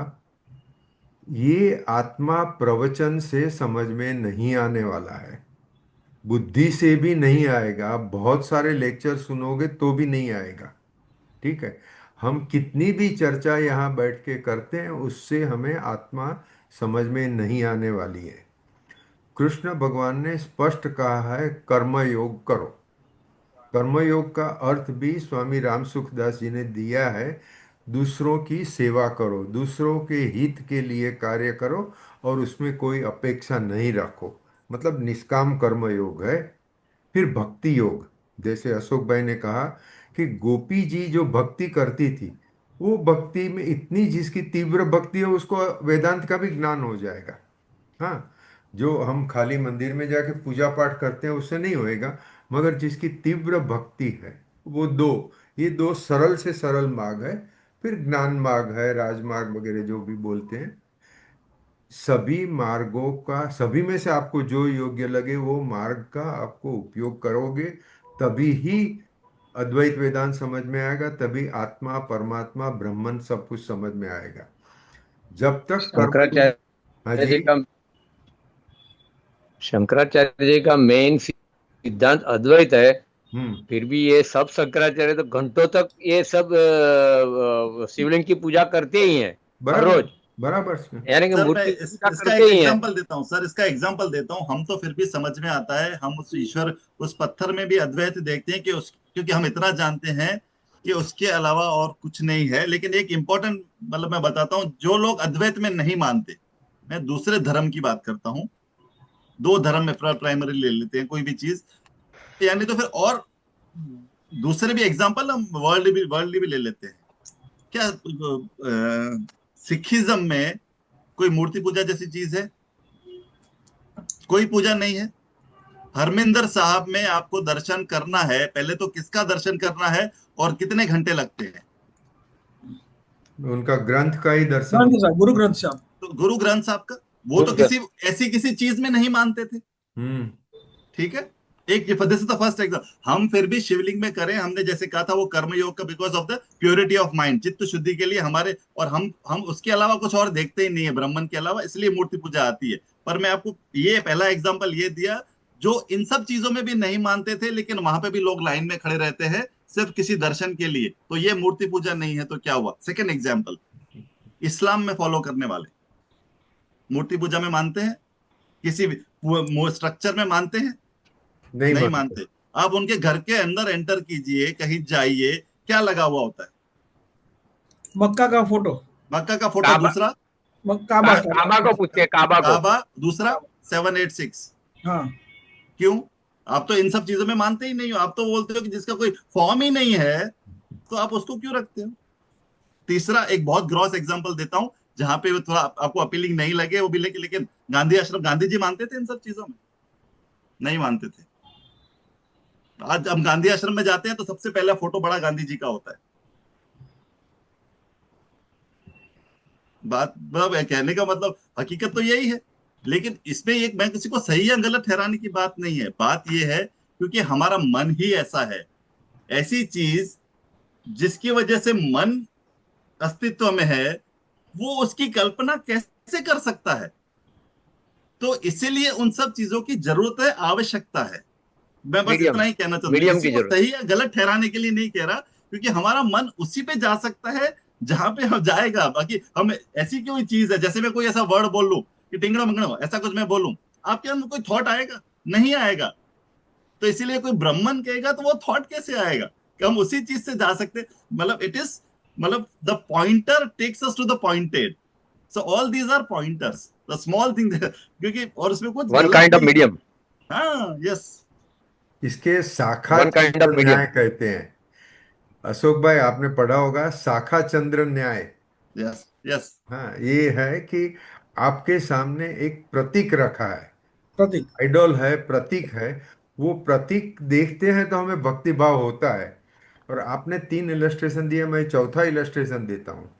ये आत्मा प्रवचन से समझ में नहीं आने वाला है, बुद्धि से भी नहीं आएगा, आप बहुत सारे लेक्चर सुनोगे तो भी नहीं आएगा। ठीक है, हम कितनी भी चर्चा यहाँ बैठ के करते हैं उससे हमें आत्मा समझ में नहीं आने वाली है। कृष्ण भगवान ने स्पष्ट कहा है कर्म योग करो। कर्मयोग का अर्थ भी स्वामी राम सुखदास जी ने दिया है, दूसरों की सेवा करो, दूसरों के हित के लिए कार्य करो और उसमें कोई अपेक्षा नहीं रखो, मतलब निष्काम कर्म योग है। फिर भक्ति योग, जैसे अशोक भाई ने कहा कि गोपी जी जो भक्ति करती थी, वो भक्ति में इतनी, जिसकी तीव्र भक्ति है उसको वेदांत का भी ज्ञान हो जाएगा। हाँ, जो हम खाली मंदिर में जाके पूजा पाठ करते हैं उससे नहीं होएगा, मगर जिसकी तीव्र भक्ति है, वो दो, ये दो सरल से सरल मार्ग है। फिर ज्ञान मार्ग है, राजमार्ग वगैरह जो भी बोलते हैं। सभी मार्गों का, सभी में से आपको जो योग्य लगे वो मार्ग का आपको उपयोग करोगे, तभी ही अद्वैत वेदांत समझ में आएगा, तभी आत्मा परमात्मा ब्रह्मन सब कुछ समझ में आएगा। जब तक कर्म। हाँ शंकराचार्य जी। जी का शंकराचार्य जी का मेन सिद्धांत अद्वैत है। हम्म। फिर भी ये सब शंकराचार्य तो घंटों तक ये सब शिवलिंग की पूजा करते ही हैं हर बराबर, रोज, बराबर से। यानी कि सर मैं मूर्ति की पूजा इसका करते एक ही हैं। एग्जांपल देता हूँ सर, इसका एग्जांपल देता हूँ। हम तो फिर भी समझ में आता है, हम उस ईश्वर, उस पत्थर में भी अद्वैत देखते हैं कि उस, क्योंकि हम इतना जानते हैं कि उसके अलावा और कुछ नहीं है। लेकिन एक इंपॉर्टेंट, मतलब मैं बताता हूँ, जो लोग अद्वैत में नहीं मानते, मैं दूसरे धर्म की बात करता हूँ, दो धर्म में प्राइमरी ले लेते हैं कोई भी चीज, यानी तो फिर और दूसरे भी एग्जांपल हम वर्ल्ड भी ले लेते हैं। क्या सिखिज्म में कोई मूर्ति पूजा जैसी चीज है? कोई पूजा नहीं है। हरमिंदर साहब में आपको दर्शन करना है, पहले तो किसका दर्शन करना है और कितने घंटे लगते हैं? उनका ग्रंथ का ही दर्शन। ग्रंथ साहब, गुरु ग्रंथ साहब। तो गुरु ग्रंथ साहब का, वो तो गुरु किसी ऐसी किसी चीज में नहीं मानते थे। हम्म। ठीक है, एक this is the first example. हम फिर भी शिवलिंग में करें, हमने जैसे कहा था वो कर्म योग का, because of the purity of mind, चित्त शुद्धि के लिए हमारे, और हम उसके अलावा कुछ और देखते ही नहीं है ब्राह्मण के अलावा, इसलिए मूर्ति पूजा आती है। पर मैं आपको ये पहला एग्जाम्पल ये दिया, जो इन सब चीजों में भी नहीं मानते थे, लेकिन वहां पे भी लोग लाइन में खड़े रहते हैं सिर्फ किसी दर्शन के लिए, तो ये मूर्ति पूजा नहीं है तो क्या हुआ? सेकेंड एग्जाम्पल, इस्लाम में फॉलो करने वाले मूर्ति पूजा में मानते हैं? किसी स्ट्रक्चर में मानते हैं? नहीं नहीं मानते। मानते। आप उनके घर के अंदर एंटर कीजिए, कहीं जाइए, क्या लगा हुआ होता है? मक्का का फोटो, मक्का का फोटो। काबा, दूसरा काबा काबा को पूछिए, काबा को। काबा। दूसरा 786। हाँ, क्यों? आप तो इन सब चीजों में मानते ही नहीं हो, आप तो बोलते हो कि जिसका कोई फॉर्म ही नहीं है तो आप उसको क्यों रखते हो? तीसरा एक बहुत ग्रॉस एग्जांपल देता हूं, जहां पे वो थोड़ा आपको अपीलिंग नहीं लगे वो भी, लेकिन गांधी आश्रम, गांधी जी मानते थे इन सब चीजों में? नहीं मानते थे। आज हम गांधी आश्रम में जाते हैं तो सबसे पहला फोटो बड़ा गांधी जी का होता है। बात मतलब कहने का मतलब हकीकत तो यही है। लेकिन इसमें एक, मैं किसी को सही या गलत ठहराने की बात नहीं है, बात यह है क्योंकि हमारा मन ही ऐसा है। ऐसी चीज जिसकी वजह से मन अस्तित्व में है, वो उसकी कल्पना कैसे कर सकता है? तो इसीलिए उन सब चीजों की जरूरत है, आवश्यकता है। मैं बस मीडियम, इतना ही कहना चाहता हूँ, मीडियम किसी की को जरूरत। सही या गलत ठहराने के लिए नहीं कह रहा, क्योंकि हमारा मन उसी पे जा सकता है जहां पे हम जाएगा। बाकी हम ऐसी कोई चीज है, जैसे मैं कोई ऐसा वर्ड बोल लूं कि टिंगड़ा मंगड़ा ऐसा कुछ मैं बोलूं, आपके अंदर कोई थॉट आएगा? नहीं आएगा। तो इसीलिए कोई ब्राह्मण कहेगा तो वो थॉट कैसे आएगा कि हम उसी चीज से जा सकते? मतलब इट इज, मतलब the pointer takes us to the pointed. So all these are pointers, the small thing क्योंकि और उसमें कुछ वन गलत काइंड ऑफ नहीं है। मीडियम, हाँ, यस। इसके शाखा one kind of Chandra medium. न्याय कहते हैं। अशोक भाई आपने पढ़ा होगा शाखा चंद्र न्याय। Yes, yes. हाँ, ये है कि आपके सामने एक प्रतीक रखा है, प्रतीक। आइडल है, प्रतीक है। वो प्रतीक देखते हैं तो हमें भक्ति भाव होता है। और आपने 3 इलस्ट्रेशन दिए, मैं चौथा इलस्ट्रेशन देता हूँ।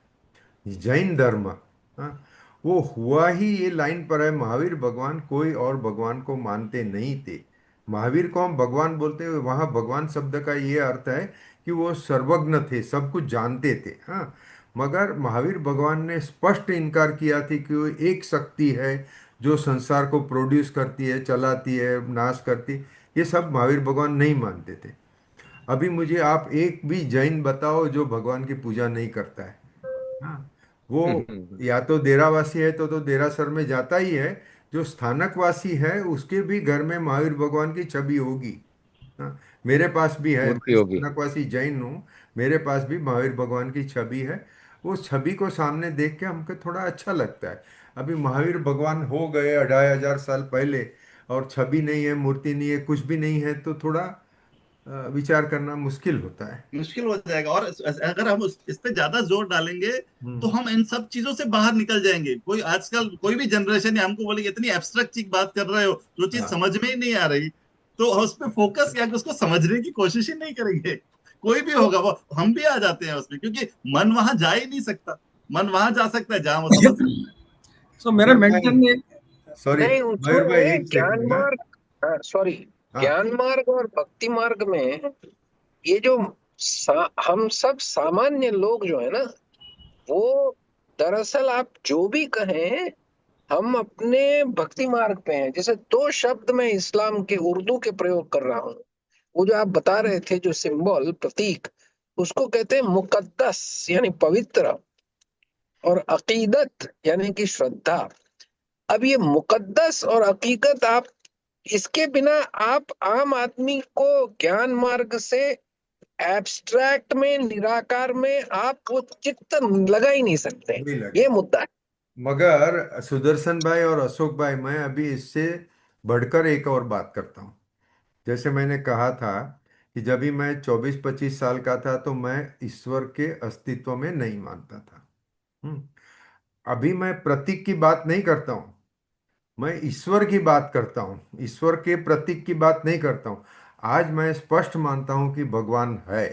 जैन धर्म, हाँ, वो हुआ ही ये लाइन पर है, महावीर भगवान कोई और भगवान को मानते नहीं थे। महावीर को हम भगवान बोलते हैं, वहाँ भगवान शब्द का ये अर्थ है कि वो सर्वज्ञ थे, सब कुछ जानते थे। हाँ, मगर महावीर भगवान ने स्पष्ट इनकार किया थी कि वो एक शक्ति है जो संसार को प्रोड्यूस करती है, चलाती है, नाश करती। ये सब महावीर भगवान नहीं मानते थे। अभी मुझे आप एक भी जैन बताओ जो भगवान की पूजा नहीं करता है। हाँ, वो या तो डेरावासी है तो डेरासर में जाता ही है। जो स्थानक वासी है उसके भी घर में महावीर भगवान की छवि होगी। हाँ, मेरे पास भी है, मूर्ति मैं होगी। स्थानकवासी जैन हूँ। मेरे पास भी महावीर भगवान की छवि है। उस छवि को सामने देख के हमको थोड़ा अच्छा लगता है। अभी महावीर भगवान हो गए 2500 साल पहले, और छवि नहीं है, मूर्ति नहीं है, कुछ भी नहीं है, तो थोड़ा विचार करना मुश्किल होता है। मुश्किल हो जाएगा। और अगर हम इस पे ज्यादा जोर डालेंगे तो हम्म। हम इन सब चीजों से बाहर निकल जाएंगे। कोई आजकल कोई भी जनरेशन है हमको बोलेगी इतनी एब्स्ट्रैक्ट चीज बात कर रहे हो, जो चीज हाँ, समझ में ही नहीं आ रही, तो उस पर फोकस किया कि उसको समझने की कोशिश ही नहीं करेंगे। कोई भी So, होगा वो, हम भी आ जाते हैं उसमें, क्योंकि मन वहां जा ही नहीं सकता। मन वहां जा सकता है जहां वो समझ सकता है। so मेरा अगर मैं, मेंटन ने सॉरी नहीं, मयूर भाई, उसमें एक ज्ञान सेकंड। हाँ, मार्ग, सॉरी, हाँ, ज्ञान मार्ग और भक्ति मार्ग में ये जो हम सब सामान्य लोग जो है ना, वो दरअसल आप जो भी कहें, हम अपने भक्ति मार्ग पे हैं। जैसे 2 शब्द मैं इस्लाम के उर्दू के प्रयोग कर रहा हूँ। वो जो आप बता रहे थे, जो सिंबल, प्रतीक, उसको कहते हैं मुकद्दस यानी पवित्र, और अकीदत यानी कि श्रद्धा। अब ये मुकद्दस और हकीकत, आप इसके बिना आप आम आदमी को ज्ञान मार्ग से एब्स्ट्रैक्ट में, निराकार में आप वो चित्त लगा ही नहीं सकते। नहीं ये लगेगा। मुद्दा है। मगर सुदर्शन भाई और अशोक भाई, मैं अभी इससे बढ़कर एक और बात करता हूँ। जैसे मैंने कहा था कि जब भी मैं 24-25 साल का था तो मैं ईश्वर के अस्तित्व में नहीं मानता था। हम्म। अभी मैं प्रतीक की बात नहीं करता हूँ, मैं ईश्वर की बात करता हूँ, ईश्वर के प्रतीक की बात नहीं करता हूँ। आज मैं स्पष्ट मानता हूँ कि भगवान है,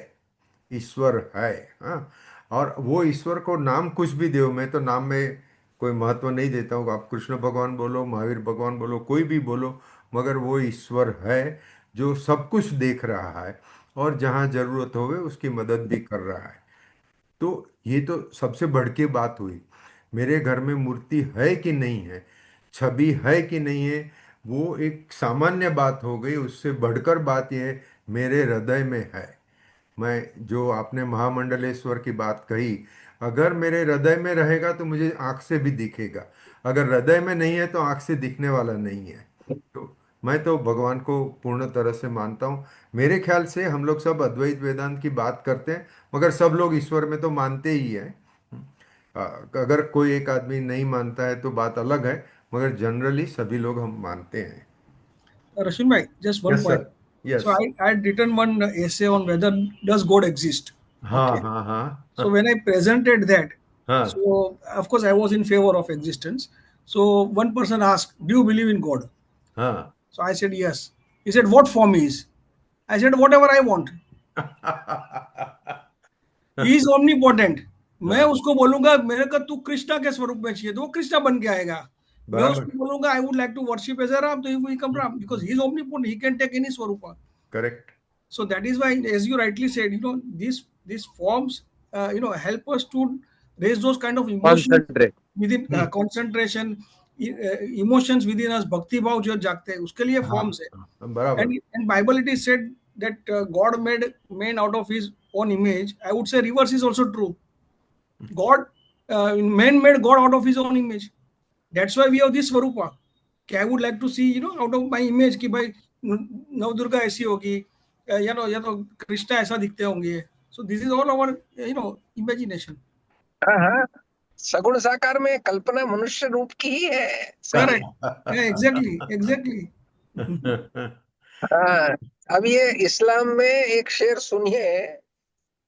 ईश्वर है। हाँ, और वो ईश्वर को नाम कुछ भी दो, मैं तो नाम में कोई महत्व नहीं देता हूँ। आप कृष्ण भगवान बोलो, महावीर भगवान बोलो, कोई भी बोलो, मगर वो ईश्वर है जो सब कुछ देख रहा है और जहाँ जरूरत होवे उसकी मदद भी कर रहा है। तो ये तो सबसे बढ़ के बात हुई। मेरे घर में मूर्ति है कि नहीं है, छवि है कि नहीं है, वो एक सामान्य बात हो गई। उससे बढ़कर बात यह है, मेरे हृदय में है। मैं, जो आपने महामंडलेश्वर की बात कही, अगर मेरे हृदय में रहेगा तो मुझे आंख से भी दिखेगा। अगर हृदय में नहीं है तो आंख से दिखने वाला नहीं है। तो मैं तो भगवान को पूर्ण तरह से मानता हूँ। मेरे ख्याल से हम लोग सब अद्वैत वेदांत की बात करते हैं, मगर सब लोग ईश्वर में तो मानते ही हैं। आ, अगर कोई एक आदमी नहीं मानता है तो बात अलग है, मगर जनरली सभी लोग हम मानते हैं। Rashim bhai, just one yes point. Sir, So yes. I had written one essay on whether does God exist. हाँ, Okay. हाँ, So हाँ, when I presented that, हाँ, so of course I was in favor of existence. So one person asked, "Do you believe in God?" हाँ। So I said yes. He said, "What form he is?" I said, "Whatever I want." He is omnipotent. मैं हाँ, उसको बोलूंगा मेरे को तू कृष्णा के स्वरूप में चाहिए तो वो कृष्णा बन के आएगा। मैं बराबर। उसको बोलूंगा I would like to worship as a Ram, तो he will come Ram, because he is omnipotent, he can take any swaroop. Correct. So that is why, as you rightly said, these forms, help us to raise those kind of emotions concentrate. within, concentration, emotions within us, bhakti bhav जो जागते हैं उसके लिए हाँ, forms है. हाँ, बराबर। And Bible it is said that God made man out of His own image. I would say reverse is also true. God, man made God out of his own image. That's why we have this Swarupa. कि I would like to see, out of my image कि भाई नवदुर्गा ऐसी होगी, या तो कृष्णा ऐसा दिखते होंगे. So this is all our, imagination. हाँ हाँ, सगुण साकार में कल्पना मनुष्य रूप की ही है सही है. Correct. Yeah, exactly. हाँ, अब ये इस्लाम में एक शेर सुनिए.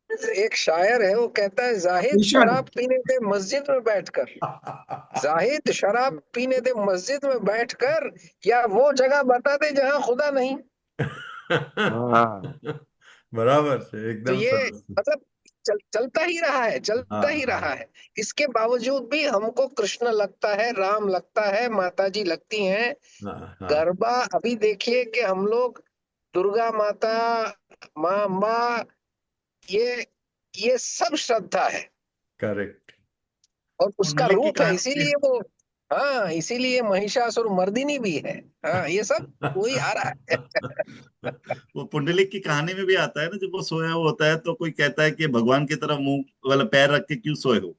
एक शायर है, वो कहता है, जाहिद Irshad. शराब पीने थे मस्जिद में बैठकर, जाहिद शराब पीने थे मस्जिद में बैठकर, या वो जगह बता दे जहाँ खुदा नहीं. हाँ बराबर से तो एकदम ये सरस। मतलब चलता ही रहा है, चलता हाँ ही हाँ रहा है. इसके बावजूद भी हमको कृष्ण लगता है, राम लगता है, माता जी लगती हैं. हाँ हाँ. गरबा अभी देखिए कि हम लोग दुर्गा माता, माँ अम्बा, ये सब श्रद्धा है करेक्ट. और उसका पुंडलिक की रूप है, कहानी इसीलिए वो, हाँ, इसीलिए महिषासुर मर्दिनी भी है. हाँ, ये सब वही आ रहा है. वो पुंडलिक की कहानी में भी आता है ना, जब वो सोया हुआ होता है तो कोई कहता है कि भगवान की तरफ मुंह वाला पैर रख के क्यों सोए हो,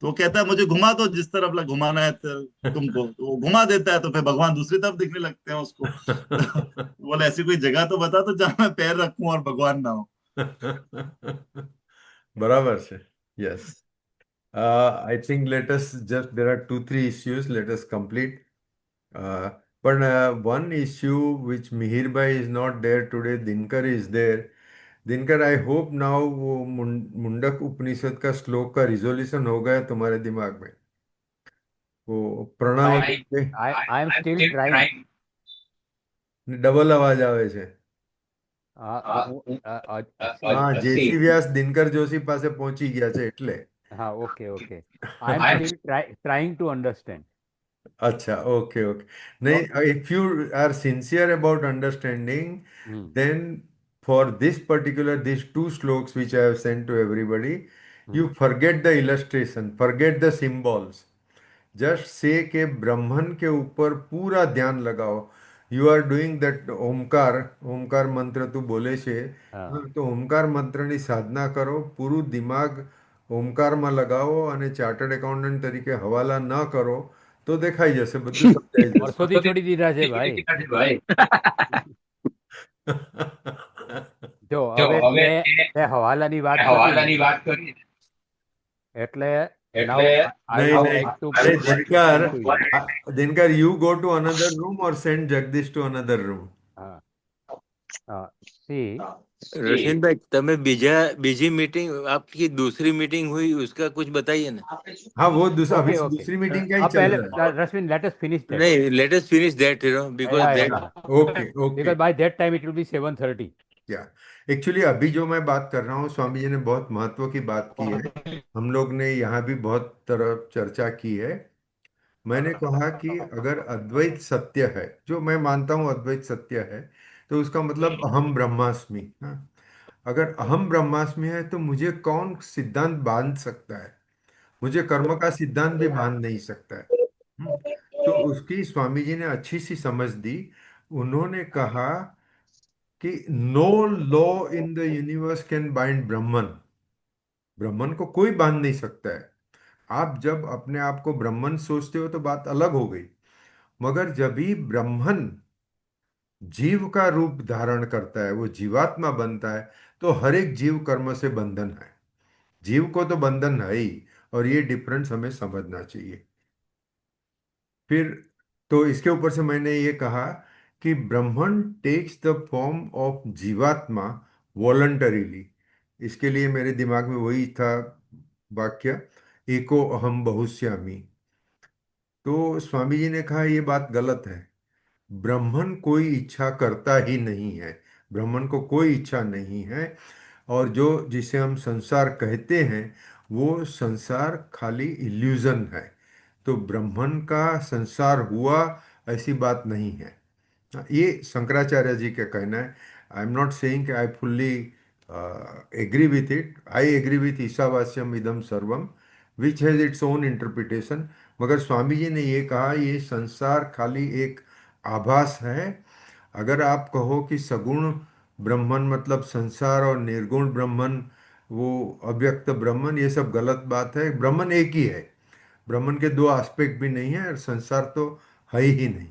तो वो कहता है मुझे घुमा दो जिस तरफ घुमाना है तुमको, तो वो घुमा देता है, तो फिर भगवान दूसरी तरफ दिखने लगते हैं उसको. तो बोले ऐसी कोई जगह तो बता दो जहां मैं पैर रखूं और भगवान ना हो. बराबर से. Yes. I think let us just, there are two, three issues, let us complete. But one issue which Mihir Bhai is not there today, Dinkar is there. Dinkar, I hope now वो मुंडक उपनिषद का श्लोक का resolution हो गया तुम्हारे दिमाग में. वो Pranav I I am still trying. Double आवाज आवे છે. હા, see. જેસી વ્યાસ દિનકર જોશી પાસે પહોંચી ગયા છે એટલે. Okay. I am still trying to understand. अच्छा, ओके ओके. नहीं, if you are sincere about understanding, then for this particular, these two sloks which I have sent to everybody, you forget the illustration, forget the symbols. Just से के ब्रह्मन के ऊपर पूरा ध्यान लगाओ. You are doing that Omkar, ओमकार મંત્ર તું બોલે છે, તો ઓમકાર મંત્રની સાધના કરો, પૂરું દિમાગ ઓમકારમાં લગાવો અને ચાર્ટર્ડ એકાઉન્ટન્ટ તરીકે હવાલા ન કરો તો દેખાઈ જશે, બધું સમજાઈ જશે. વર્ષોથી છોડી દીધા છે ભાઈ. જો હવે તે હવાલાની વાત કરી એટલે now I नहीं would नहीं, like to अरे put one question to you. Dinkar you go to another room or send Jagdish to another room. See, रशीन भाई, તમે બીજી मीटिंग आपकी दूसरी मीटिंग हुई उसका कुछ बताइए ना. हाँ, वो दूसरा अभी okay. दूसरी मीटिंग का ही अब चल पहले रहा है. Rashmin, let us finish that. नहीं, let us finish that, because that. Okay okay. Because by that time it will be 7:30. या एक्चुअली अभी जो मैं बात कर रहा हूँ, स्वामी जी ने बहुत महत्व की बात की है. हम लोग ने यहाँ भी बहुत तरह चर्चा की है. मैंने कहा कि अगर अद्वैत सत्य है, जो मैं मानता हूँ अद्वैत सत्य है, तो उसका मतलब अहम ब्रह्मास्मि. हाँ, अगर अहम ब्रह्मास्मि है तो मुझे कौन सिद्धांत बांध सकता है? मुझे कर्म का सिद्धांत भी बांध नहीं सकता है. तो उसकी स्वामी जी ने अच्छी सी समझ दी. उन्होंने कहा कि no law in the universe can bind Brahman. Brahman को कोई बांध नहीं सकता है. आप जब अपने आप को ब्रह्मन सोचते हो तो बात अलग हो गई, मगर जब भी ब्रह्मन जीव का रूप धारण करता है, वो जीवात्मा बनता है, तो हर एक जीव कर्म से बंधन है. जीव को तो बंधन है ही, और ये डिफरेंस हमें समझना चाहिए. फिर तो इसके ऊपर से मैंने ये कहा कि ब्रह्मन टेक्स द फॉर्म ऑफ जीवात्मा वॉलंटरीली. इसके लिए मेरे दिमाग में वही था वाक्य, एको अहम बहुश्यामी. तो स्वामी जी ने कहा ये बात गलत है. ब्रह्मन कोई इच्छा करता ही नहीं है, ब्रह्मन को कोई इच्छा नहीं है. और जो जिसे हम संसार कहते हैं, वो संसार खाली इल्यूजन है. तो ब्रह्मन का संसार हुआ ऐसी बात नहीं है. ये शंकराचार्य जी का कहना है. I am not saying I fully agree with it. I agree with Ishavasyam idam sarvam which has its own interpretation. मगर स्वामी जी ने ये कहा ये संसार खाली एक आभास है. अगर आप कहो कि सगुण ब्रह्मन मतलब संसार और निर्गुण ब्रह्मन वो अव्यक्त ब्रह्मन, ये सब गलत बात है। ब्रह्मन एक ही है, ब्रह्मन के दो एस्पेक्ट भी नहीं है, और संसार तो है ही नहीं।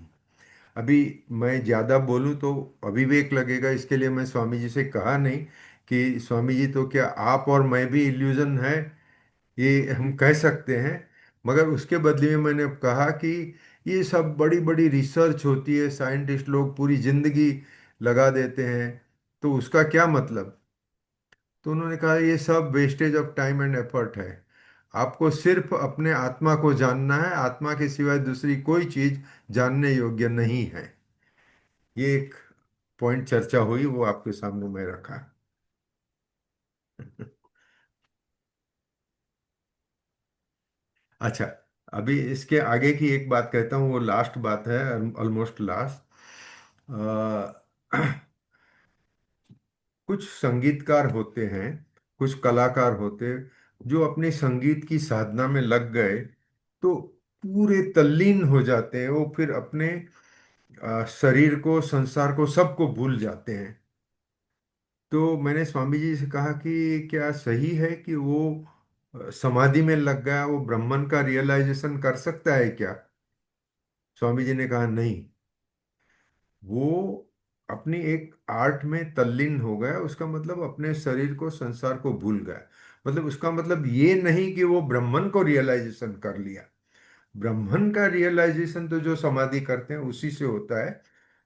अभी मैं ज़्यादा बोलूँ तो अविवेक लगेगा, इसके लिए मैं स्वामी जी से कहा नहीं कि स्वामी जी तो क्या आप और मैं भी इल्यूजन है, ये हम कह सकते हैं। मगर उसके बदले में मैंने कहा कि ये सब बड़ी बड़ी रिसर्च होती है, साइंटिस्ट लोग पूरी जिंदगी लगा देते हैं, तो उसका क्या मतलब। तो उन्होंने कहा ये सब wastage of time and effort है। आपको सिर्फ अपने आत्मा को जानना है, आत्मा के सिवाय दूसरी कोई चीज जानने योग्य नहीं है। ये एक पॉइंट चर्चा हुई, वो आपके सामने मैं रखा। अच्छा, अभी इसके आगे की एक बात कहता हूँ, वो लास्ट बात है, ऑलमोस्ट लास्ट। कुछ संगीतकार होते हैं, कुछ कलाकार होते हैं, जो अपनी संगीत की साधना में लग गए तो पूरे तल्लीन हो जाते हैं, वो फिर अपने शरीर को, संसार को, सबको भूल जाते हैं। तो मैंने स्वामी जी से कहा कि क्या सही है कि वो समाधि में लग गया, वो ब्रह्मन का रियलाइजेशन कर सकता है क्या। स्वामी जी ने कहा नहीं, वो अपनी एक आर्ट में तल्लीन हो गया, उसका मतलब अपने शरीर को, संसार को भूल गया। मतलब उसका मतलब ये नहीं कि वो ब्रह्मन को रियलाइजेशन कर लिया। ब्रह्मन का रियलाइजेशन तो जो समाधि करते हैं उसी से होता है।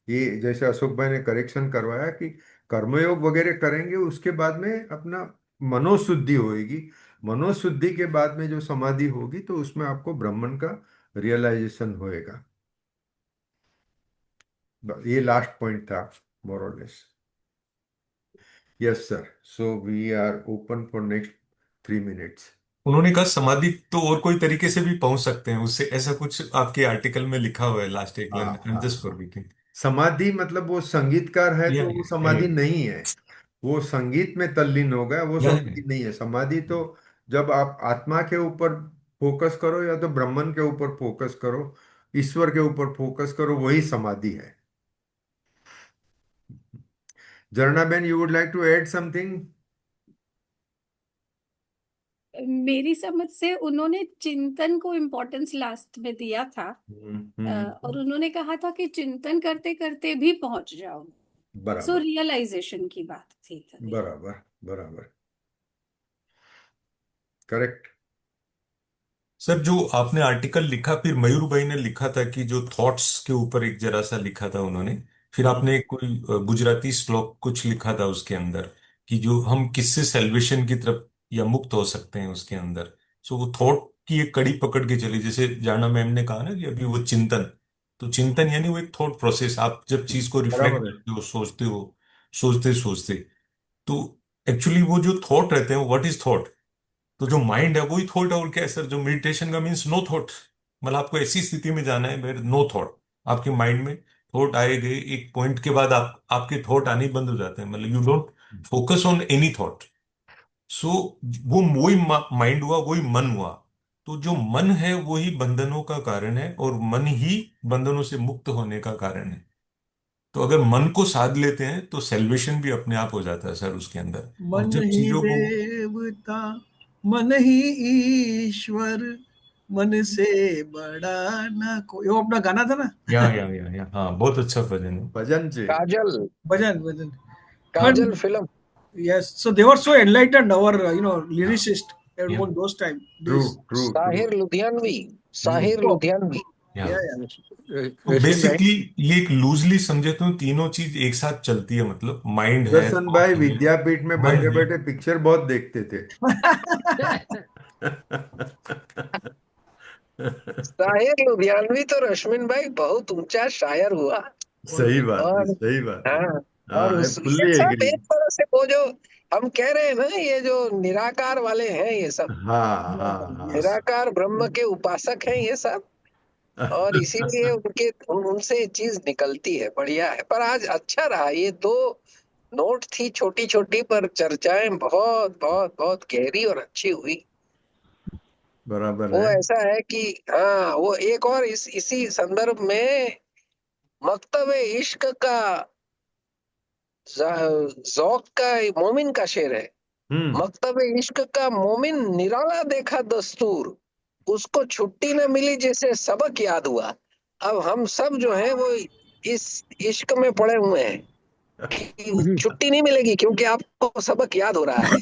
ये जैसे अशोक भाई ने करेक्शन करवाया कि कर्मयोग वगैरह करेंगे, उसके बाद में अपना मनोशुद्धि होएगी, मनोशुद्धि के बाद में जो समाधि होगी तो उसमें आपको ब्रह्मन का रियलाइजेशन होएगा। ये लास्ट पॉइंट था, मोर और less. Yes sir, so we are open for next 3 minutes. उन्होंने कहा समाधि तो और कोई तरीके से भी पहुंच सकते हैं उससे, ऐसा कुछ आपके आर्टिकल में लिखा हुआ है, लास्ट एक हाँ लाइन हाँ जस्ट फॉर हाँ। वीकिंग। समाधि मतलब वो संगीतकार है या तो वो समाधि नहीं है, वो संगीत में तल्लीन हो गया, वो या समाधि नहीं है। समाधि तो जब आप आत्मा के ऊपर फोकस करो या तो ब्रह्मन के ऊपर फोकस करो, ईश्वर के ऊपर फोकस करो, वही समाधि है। Jharna ben, you would like to add something. मेरी समझ से उन्होंने चिंतन को इम्पोर्टेंस लास्ट में दिया था। और उन्होंने कहा था कि चिंतन करते करते भी पहुंच जाओ। सो बराबर रियलाइजेशन की बात थी तभी। बराबर बराबर, करेक्ट। सर जो आपने आर्टिकल लिखा, फिर मयूर भाई ने लिखा था कि जो थॉट्स के ऊपर एक जरा सा लिखा था उन्होंने, फिर आपने एक कोई गुजराती श्लोक कुछ लिखा था उसके अंदर, कि जो हम किससे सेल्वेशन की तरफ या मुक्त हो सकते हैं उसके अंदर। सो वो थॉट की एक कड़ी पकड़ के चली, जैसे जाना मैम ने कहा ना कि अभी वो चिंतन, तो चिंतन यानी वो एक थॉट प्रोसेस, आप जब चीज को रिफ्लेक्ट बराबर है। करते हो, सोचते हो, सोचते सोचते, तो एक्चुअली वो जो थॉट रहते हैं, व्हाट इज थॉट, तो जो माइंड है वही थॉट है। और क्या है सर, जो मेडिटेशन का मीन्स नो थॉट, मतलब आपको ऐसी स्थिति में जाना है वेर नो थॉट। आपके माइंड में थॉट आए गए, एक पॉइंट के बाद आप आपके थॉट आने ही बंद हो जाते हैं, मतलब you don't focus on any thought. So वो वही माइंड हुआ, वही मन हुआ। तो जो मन है वही बंधनों का कारण है, और मन ही बंधनों से मुक्त होने का कारण है। तो अगर मन को साध लेते हैं तो सेल्वेशन भी अपने आप हो जाता है सर उसके अंदर। और मन जब ही चीजों को, देवता, मन ही ईश्वर, मन से बड़ा ना कोई, वो अपना गाना था ना। या हाँ, बहुत अच्छा भजन है। भजन जी। काजल, भजन भजन। हाँ। काजल film. Yes, so they were so enlightened, our lyricist at या those time true days. True true. Sahir Ludhianvi, hmm, Sahir Oh, Ludhianvi. या yeah, yeah. तो रश्मि भाई, बेसिकली ये एक लूजली समझे तो तीनों चीज एक साथ चलती है, मतलब माइंड है, दर्शन भाई थॉट है, विद्यापीठ में मन बैठे है। बैठे पिक्चर बहुत देखते थे। साहिर लुधियानवी तो रश्मिन भाई बहुत ऊंचा शायर हुआ। सही बात है, और सही बात है। हाँ, हाँ, और आई उस ये फुल्ली सब एग्री। एक तरह से वो जो हम कह रहे हैं ना, ये जो निराकार वाले हैं ये सब, हाँ हाँ हाँ। निराकार ब्रह्म के उपासक हैं ये सब। और इसीलिए उनसे ये चीज निकलती है, बढ़िया है। पर आज अच्छा रहा, ये दो नोट थी छोटी छोटी, पर चर्चाएं बहुत बहुत बहुत गहरी और अच्छी हुई। बराबर वो है। ऐसा है कि हाँ, वो एक और इसी संदर्भ में मकतब इश्क का, जौक का, मोमिन का शेर है। हम्म। मकतब इश्क का मोमिन निराला देखा दस्तूर, उसको छुट्टी न मिली जैसे सबक याद हुआ। अब हम सब जो है वो इस इश्क में पड़े हुए हैं कि छुट्टी नहीं मिलेगी क्योंकि आपको सबक याद हो रहा है।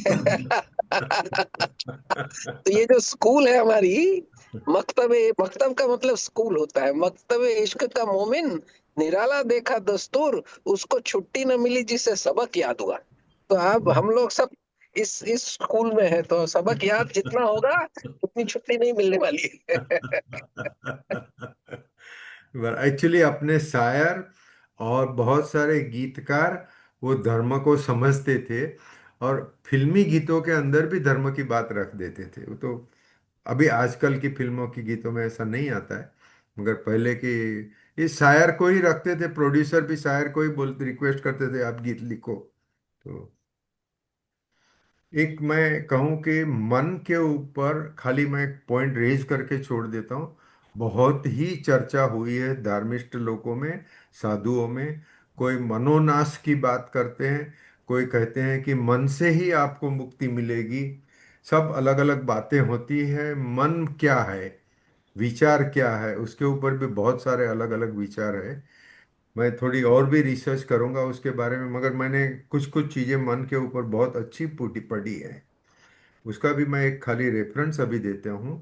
तो ये जो स्कूल है हमारी, मकतब, मकतब का मतलब स्कूल होता है। मकतब इश्क का मोमिन निराला देखा दस्तूर, उसको छुट्टी न मिली जिसे सबक याद हुआ। तो अब हम लोग सब इस स्कूल में है, तो सबक याद जितना होगा उतनी छुट्टी नहीं मिलने वाली है। एक्चुअली अपने शायर और बहुत सारे गीतकार वो धर्म को समझते थे, और फिल्मी गीतों के अंदर भी धर्म की बात रख देते थे। वो तो अभी आजकल की फिल्मों की गीतों में ऐसा नहीं आता है, मगर पहले की इस शायर को ही रखते थे, प्रोड्यूसर भी शायर को ही बोलते, रिक्वेस्ट करते थे आप गीत लिखो। तो एक मैं कहूँ कि मन के ऊपर खाली मैं एक पॉइंट रेज करके छोड़ देता हूँ। बहुत ही चर्चा हुई है धार्मिष्ट लोगों में, साधुओं में। कोई मनोनाश की बात करते हैं, कोई कहते हैं कि मन से ही आपको मुक्ति मिलेगी। सब अलग अलग बातें होती है। मन क्या है, विचार क्या है, उसके ऊपर भी बहुत सारे अलग अलग विचार है। मैं थोड़ी और भी रिसर्च करूंगा उसके बारे में, मगर मैंने कुछ कुछ चीज़ें मन के ऊपर बहुत अच्छी पढ़ी है। उसका भी मैं एक खाली रेफरेंस अभी देता हूँ।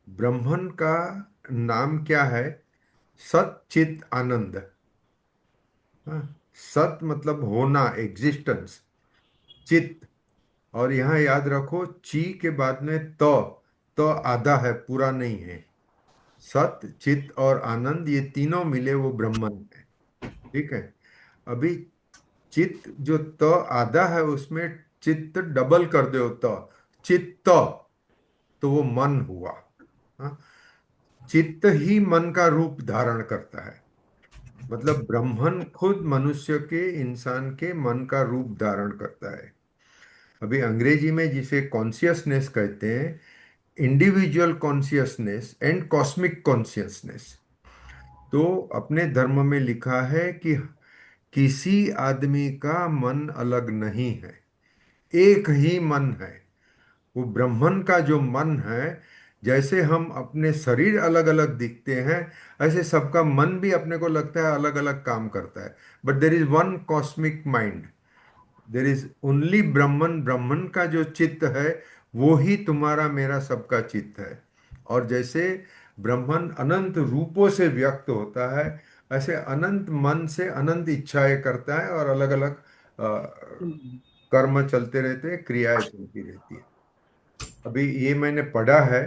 ब्रह्मन का नाम क्या है? सत चित आनंद। हाँ, सत मतलब होना, एग्जिस्टेंस। चित, और यहाँ याद रखो ची के बाद में तो आधा है, पूरा नहीं है। सत चित और आनंद, ये तीनों मिले वो ब्रह्मन है। ठीक है। अभी चित जो आधा है उसमें चित्त डबल कर दो तो चित्त, तो वो मन हुआ। हाँ? चित्त ही मन का रूप धारण करता है। मतलब ब्रह्मन खुद मनुष्य के, इंसान के मन का रूप धारण करता है। अभी अंग्रेजी में जिसे कॉन्शियसनेस कहते हैं, individual consciousness and cosmic consciousness, तो अपने धर्म में लिखा है कि किसी आदमी का मन अलग नहीं है, एक ही मन है। वो ब्राह्मण का जो मन है, जैसे हम अपने शरीर अलग अलग दिखते हैं, ऐसे सबका मन भी अपने को लगता है अलग अलग काम करता है। But there is one cosmic mind, there is only ब्राह्मण। ब्राह्मण का जो चित्त है वो ही तुम्हारा मेरा सबका चित्त है। और जैसे ब्राह्मण अनंत रूपों से व्यक्त होता है, ऐसे अनंत मन से अनंत इच्छाएं करता है, और अलग अलग कर्म चलते रहते हैं, क्रियाएं चलती रहती है। अभी ये मैंने पढ़ा है,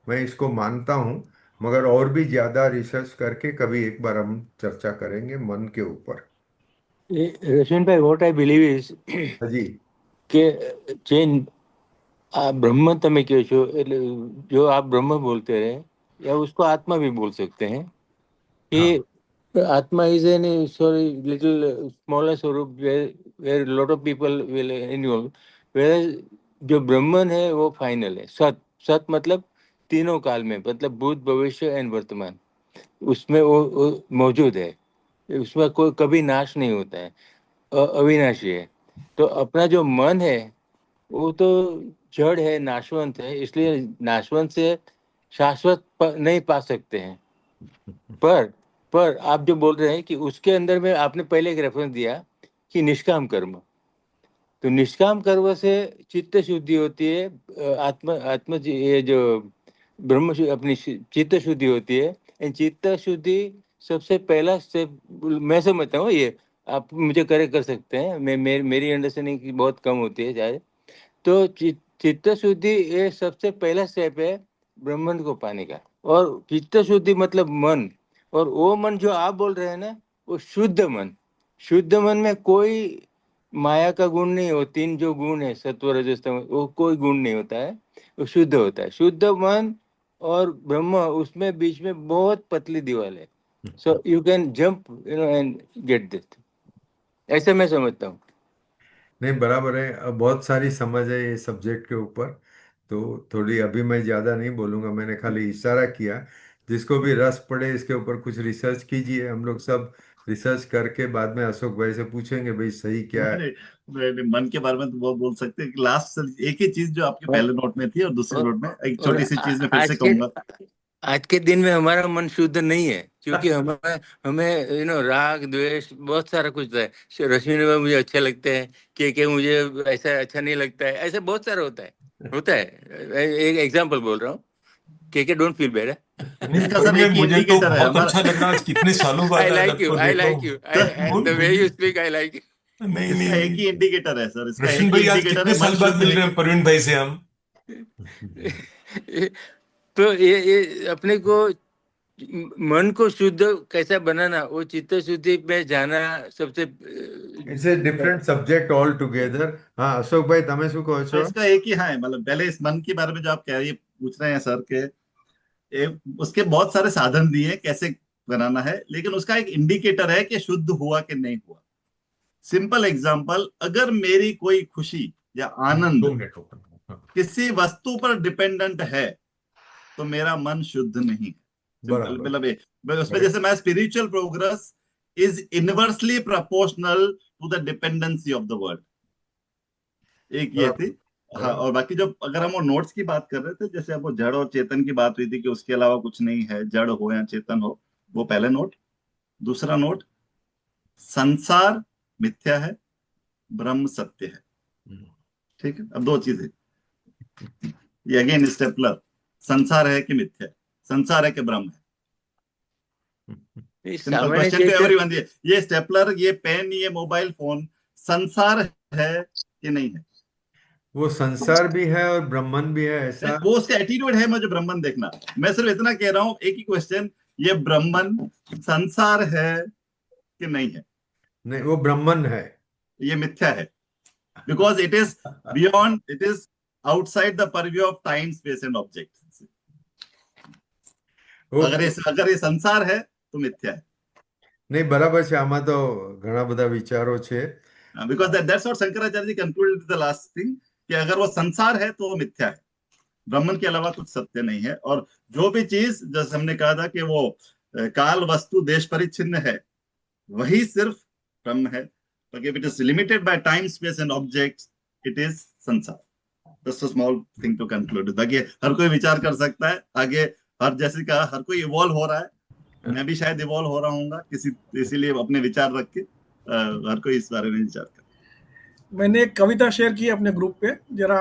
मैं इसको मानता हूँ, मगर और भी ज्यादा रिसर्च करके कभी एक बार हम चर्चा करेंगे मन के ऊपर। रश्मिन भाई, व्हाट आई बिलीव इज हाँ जी। કે ચેન આ ब्रह्म તમે કહો છો એટલે जो आप ब्रह्म बोलते रहे, या उसको आत्मा भी बोल सकते हैं कि हाँ। Atma is an sorry little smaller swaroop where lot of people will involve, where जो ब्रह्मन है वो फाइनल है। सत, सत मतलब तीनों काल में, मतलब भूत भविष्य एंड वर्तमान, उसमें वो मौजूद है। उसमें कोई कभी नाश नहीं होता है, अविनाशी है। तो अपना जो मन है वो तो जड़ है, नाशवंत है, इसलिए नाशवंत से शाश्वत नहीं पा सकते हैं। पर पर आप जो बोल रहे हैं कि उसके अंदर में, आपने पहले एक रेफरेंस दिया कि निष्काम कर्म, तो निष्काम कर्म से चित्त शुद्धि होती है। आत्म आत्म ये जो अपनी चित्त शुद्धि होती है। एंड चित्त शुद्धि सबसे पहला स्टेप, मैं समझता हूँ ये, आप मुझे करेक्ट कर सकते हैं, मेरी अंडरस्टैंडिंग की बहुत कम होती है शायद। तो चित्त शुद्धि ये सबसे पहला स्टेप है ब्रह्मांड को पाने का। और चित्त शुद्धि मतलब मन, और वो मन जो आप बोल रहे हैं ना, वो शुद्ध मन। शुद्ध मन में कोई माया का गुण नहीं हो, तीन जो गुण है सत्व रजस तम, वो कोई गुण नहीं होता है, वो शुद्ध होता है। शुद्ध मन और ब्रह्म, उसमें बीच में बहुत पतली दीवार है। So you can jump and get this, ऐसे मैं समझता हूँ। नहीं, बराबर है। अब बहुत सारी समझ है ये सब्जेक्ट के ऊपर, तो थोड़ी अभी मैं ज़्यादा नहीं बोलूँगा, मैंने खाली इशारा किया। जिसको भी रस पड़े इसके ऊपर कुछ रिसर्च कीजिए, हम लोग सब रिसर्च करके बाद में अशोक भाई से पूछेंगे भाई सही क्या है। मैंने मन के बारे में तो वो बोल सकते हैं कि लास्ट एक ही चीज जो आपके और पहले नोट में थी और दूसरे और नोट में एक और छोटी सी चीज में फिर से आज कहूंगा। के दिन में हमारा मन शुद्ध नहीं है, क्योंकि हमें हमें राग द्वेष बहुत सारा कुछ है। रश्मि में मुझे अच्छा लगता है, के मुझे ऐसा अच्छा नहीं लगता है, ऐसा बहुत सारा होता है। एक एग्जांपल बोल रहा हूँ, के डोंट फील बैड। नहीं इसका कोई सर नहीं, एक ही मुझे तो इंडिकेटर है बहुत हमारा। अच्छा लग रहा आज कितने सालों आई बाद आज लाइक यू, आपको आई देखा लाइक हूँ। यू, बोल द वे बोल यू स्पीक, आई लाइक नहीं नहीं इसका एक नहीं, ही इंडिकेटर है सर, इसका रोशन एक ही भाई आज इंडिकेटर कितने है, मन साल बाद शुद्ध मिल रहे हैं लेकिन प्रवीण भाई से हम। यू। तो ये अपने को मन को शुद्ध कैसा बनाना, वो चित्त शुद्धि में जाना सबसे it's a different subject all together. हाँ अशोक भाई તમે શું કહો છો? इसका एक ही है, मतलब पहले इस मन के बारे में जो आप कह रही पूछ रहे हैं सर के उसके बहुत सारे साधन दिए हैं कैसे बनाना है, लेकिन उसका एक इंडिकेटर है कि शुद्ध हुआ कि नहीं हुआ। सिंपल एग्जांपल, अगर मेरी कोई खुशी या आनंद 2 मिनट ओपन। किसी वस्तु पर डिपेंडेंट है तो मेरा मन शुद्ध नहीं है। सिंपल, बराबर। मतलब उसमें जैसे मैं spiritual progress is inversely proportional to the dependency of the world, एक ये थी। हाँ, और बाकी जो अगर हम वो नोट्स की बात कर रहे थे, जैसे अब वो जड़ और चेतन की बात हुई थी कि उसके अलावा कुछ नहीं है, जड़ हो या चेतन हो, वो पहले नोट। दूसरा नोट, संसार मिथ्या है, ब्रह्म सत्य है। ठीक है, अब दो चीजें, ये अगेन स्टेपलर, संसार है कि मिथ्या है, संसार है कि ब्रह्म है। सिंपल सामान्य क्वेश्चन टू चेतन। एवरीवन, ये स्टेपलर, ये पेन, ये मोबाइल फोन संसार है कि नहीं है? वो संसार भी है और ब्रह्मन भी है ऐसा। वो उसका एटीट्यूड है मुझे ब्राह्मण देखना। मैं सिर्फ इतना कह रहा हूं, एक ही क्वेश्चन, ये ब्राह्मण संसार है कि नहीं है? नहीं, वो ब्रह्मन है। ये मिथ्या है, because it is beyond, it is outside the purview of time space and object. अगर ये संसार है तो मिथ्या है। नहीं बराबर છે, આમાં તો ઘણા બધા વિચારો છે। Because that's what Shankaracharya ji concluded the last thing, कि अगर वो संसार है तो वो मिथ्या है, ब्रह्मन के अलावा कुछ सत्य नहीं है। और जो भी चीज, जैसे हमने कहा था कि वो काल वस्तु देश परिच्छिन्न है, वही सिर्फ ब्रह्म है। तो if it is limited by time space and objects, it is sansar. Just a small thing to conclude. बाकी हर कोई विचार कर सकता है आगे, हर जैसे कहा हर कोई इवॉल्व हो रहा है, मैं भी शायद इवॉल्व हो रहा हूँ किसी, इसीलिए अपने विचार रख के हर कोई इस बारे में विचार कर। मैंने एक कविता शेयर की अपने ग्रुप पे, जरा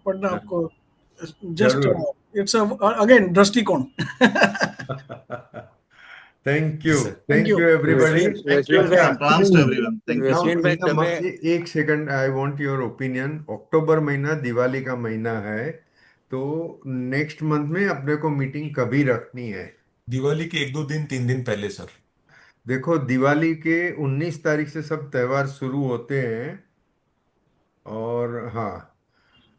पढ़ना आपको। Just it's again drishtikon. Thank you, Thank thank you. You everybody. Rashmin भाई, प्रणाम to everyone, thank you. Rashmin भाई તમે एक second, I want your opinion. October महीना दिवाली का महीना है, तो नेक्स्ट मंथ में अपने को मीटिंग कभी रखनी है? दिवाली के 1 2 दिन 3 दिन पहले सर। देखो दिवाली के 19 तारीख से सब त्योहार शुरू होते हैं, और हाँ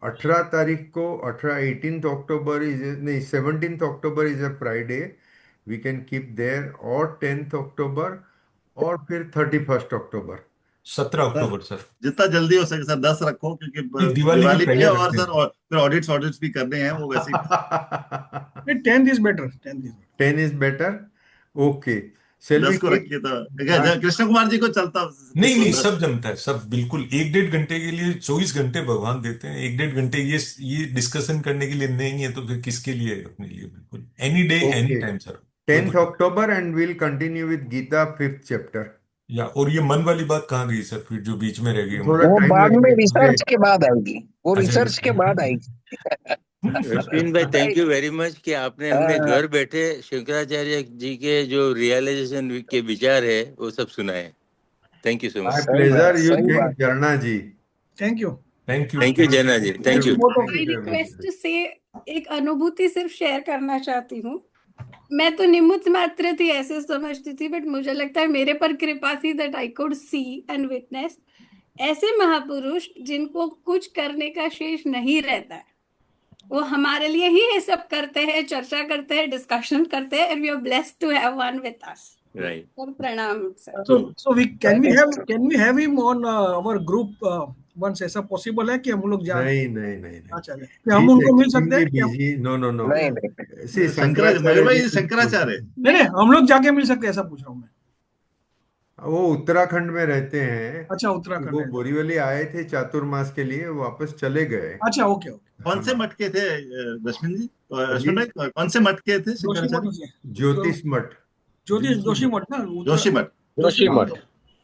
18 तारीख को, 18 अक्टूबर इज, नहीं 17 October is a Friday, we can keep there, और 10 अक्टूबर, और फिर 31 अक्टूबर। 17 अक्टूबर सर। जितना जल्दी हो सके सर 10 रखो, क्योंकि नहीं, दिवाली के दिवाली भी पहले है, और रखते सर हैं। और फिर ऑडिट्स भी करने हैं, वो वैसे ही 10th is better. 10th is better. 10 is better. Okay, shall 10 we को कीप? रखिए। तो कृष्ण कुमार जी को चलता नहीं नहीं, 10। सब जमता है सब, बिल्कुल 1 1.5 घंटे के लिए 24 घंटे भगवान देते हैं। 1 1.5 घंटे ये डिस्कशन करने के लिए नहीं है तो फिर किसके लिए है? अपने लिए बिल्कुल, any day any okay, time sir, कोई 10th दिक्कत। October and will continue with Gita 5th chapter. या और ये मन वाली बात कहाँ गई सर, फिर जो बीच में रह गई थोड़ा वो टाइम बाद में लगेगा मुझे। रिसर्च के बाद आएगी, वो अच्छा रिसर्च के बाद आएगी। रश्मिन भाई, थैंक यू वेरी मच कि आपने हमें घर बैठे शंकराचार्य जी के जो रियलाइजेशन के विचार है वो सब सुनाए। Thank you so my much. Pleasure, you सही थिंक बात। Jharna ji. Thank you. Thank you thank you Jaina ji, thank you. Both of I you. Request to say, एक अनुभूति सिर्फ शेयर करना चाहती हूँ। मैं तो निमित्त मात्र थी ऐसे समझती थी, बट मुझे लगता है मेरे पर कृपा थी that I could see and witness ऐसे महापुरुष जिनको कुछ करने का शेष नहीं रहता है। वो हमारे लिए ही ये सब करते हैं, चर्चा करते हैं, डिस्कशन करते हैं, and we are blessed to have one with us. Right. Sir प्रणाम sir. So can we have him on our group once? ऐसा possible है कि हम लोग जान? नहीं नहीं नहीं नहीं, अच्छा, कि हम उनको मिल सकते हैं? बिजी। नो नो नो, नहीं नहीं, सी शंकराचार्य, मयूर भाई शंकराचार्य। नहीं, हम लोग जाके मिल सकते हैं, ऐसा पूछ रहा हूँ मैं। वो उत्तराखंड में रहते हैं। अच्छा, उत्तराखंड वो है। बोरीवली आए थे चातुर्मास के लिए, वापस चले गए। अच्छा, ओके ओके। कौन से हाँ। मठ के थे रश्मिन जी? जी, रश्मिन भाई, कौन से मठ के थे जोशी मठ शंकराचार्य? से। ज्योतिष मठ। ज्योतिष जोशी मठ ना, जोशी मठ। जोशी हाँ, मठ।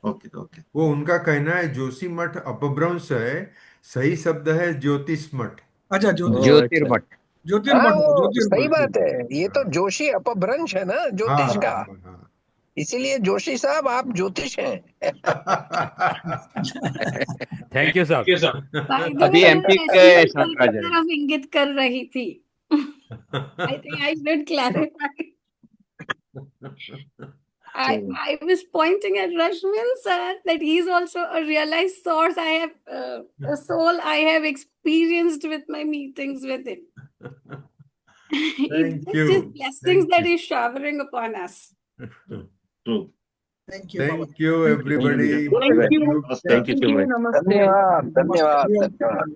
Okay okay. वो उनका कहना है जोशी मठ अपभ्रंश है, सही शब्द है ज्योतिष मठ। अच्छा, ज्योतिष ओह, मठ। अच्छा। ज्योतिर्मठ। ज्योतिर्मठ हाँ, है, वो सही ज्योतिर्मठ। बात है। ये तो हाँ जोशी अपभ्रंश है ना ज्योतिष हाँ का, हाँ इसीलिए जोशी साहब आप ज्योतिष हैं। थैंक यू साहब। बाय द अभी वे, मैं एमपी के रश्मि सर की शंकराचार्य। तरफ इंगित कर रही थी। I think I should clarify. I was pointing at Rashmin sir that he is also a realized source. I have a soul I have experienced with my meetings with him. It's thank just you, his blessings thank that you, he's showering upon us. True. Thank you बाबा। Thank you everybody. Thank you. Thank you. नमस्कार। Thank you so much. धन्यवाद, धन्यवाद, नमस्ते। धन्यवाद।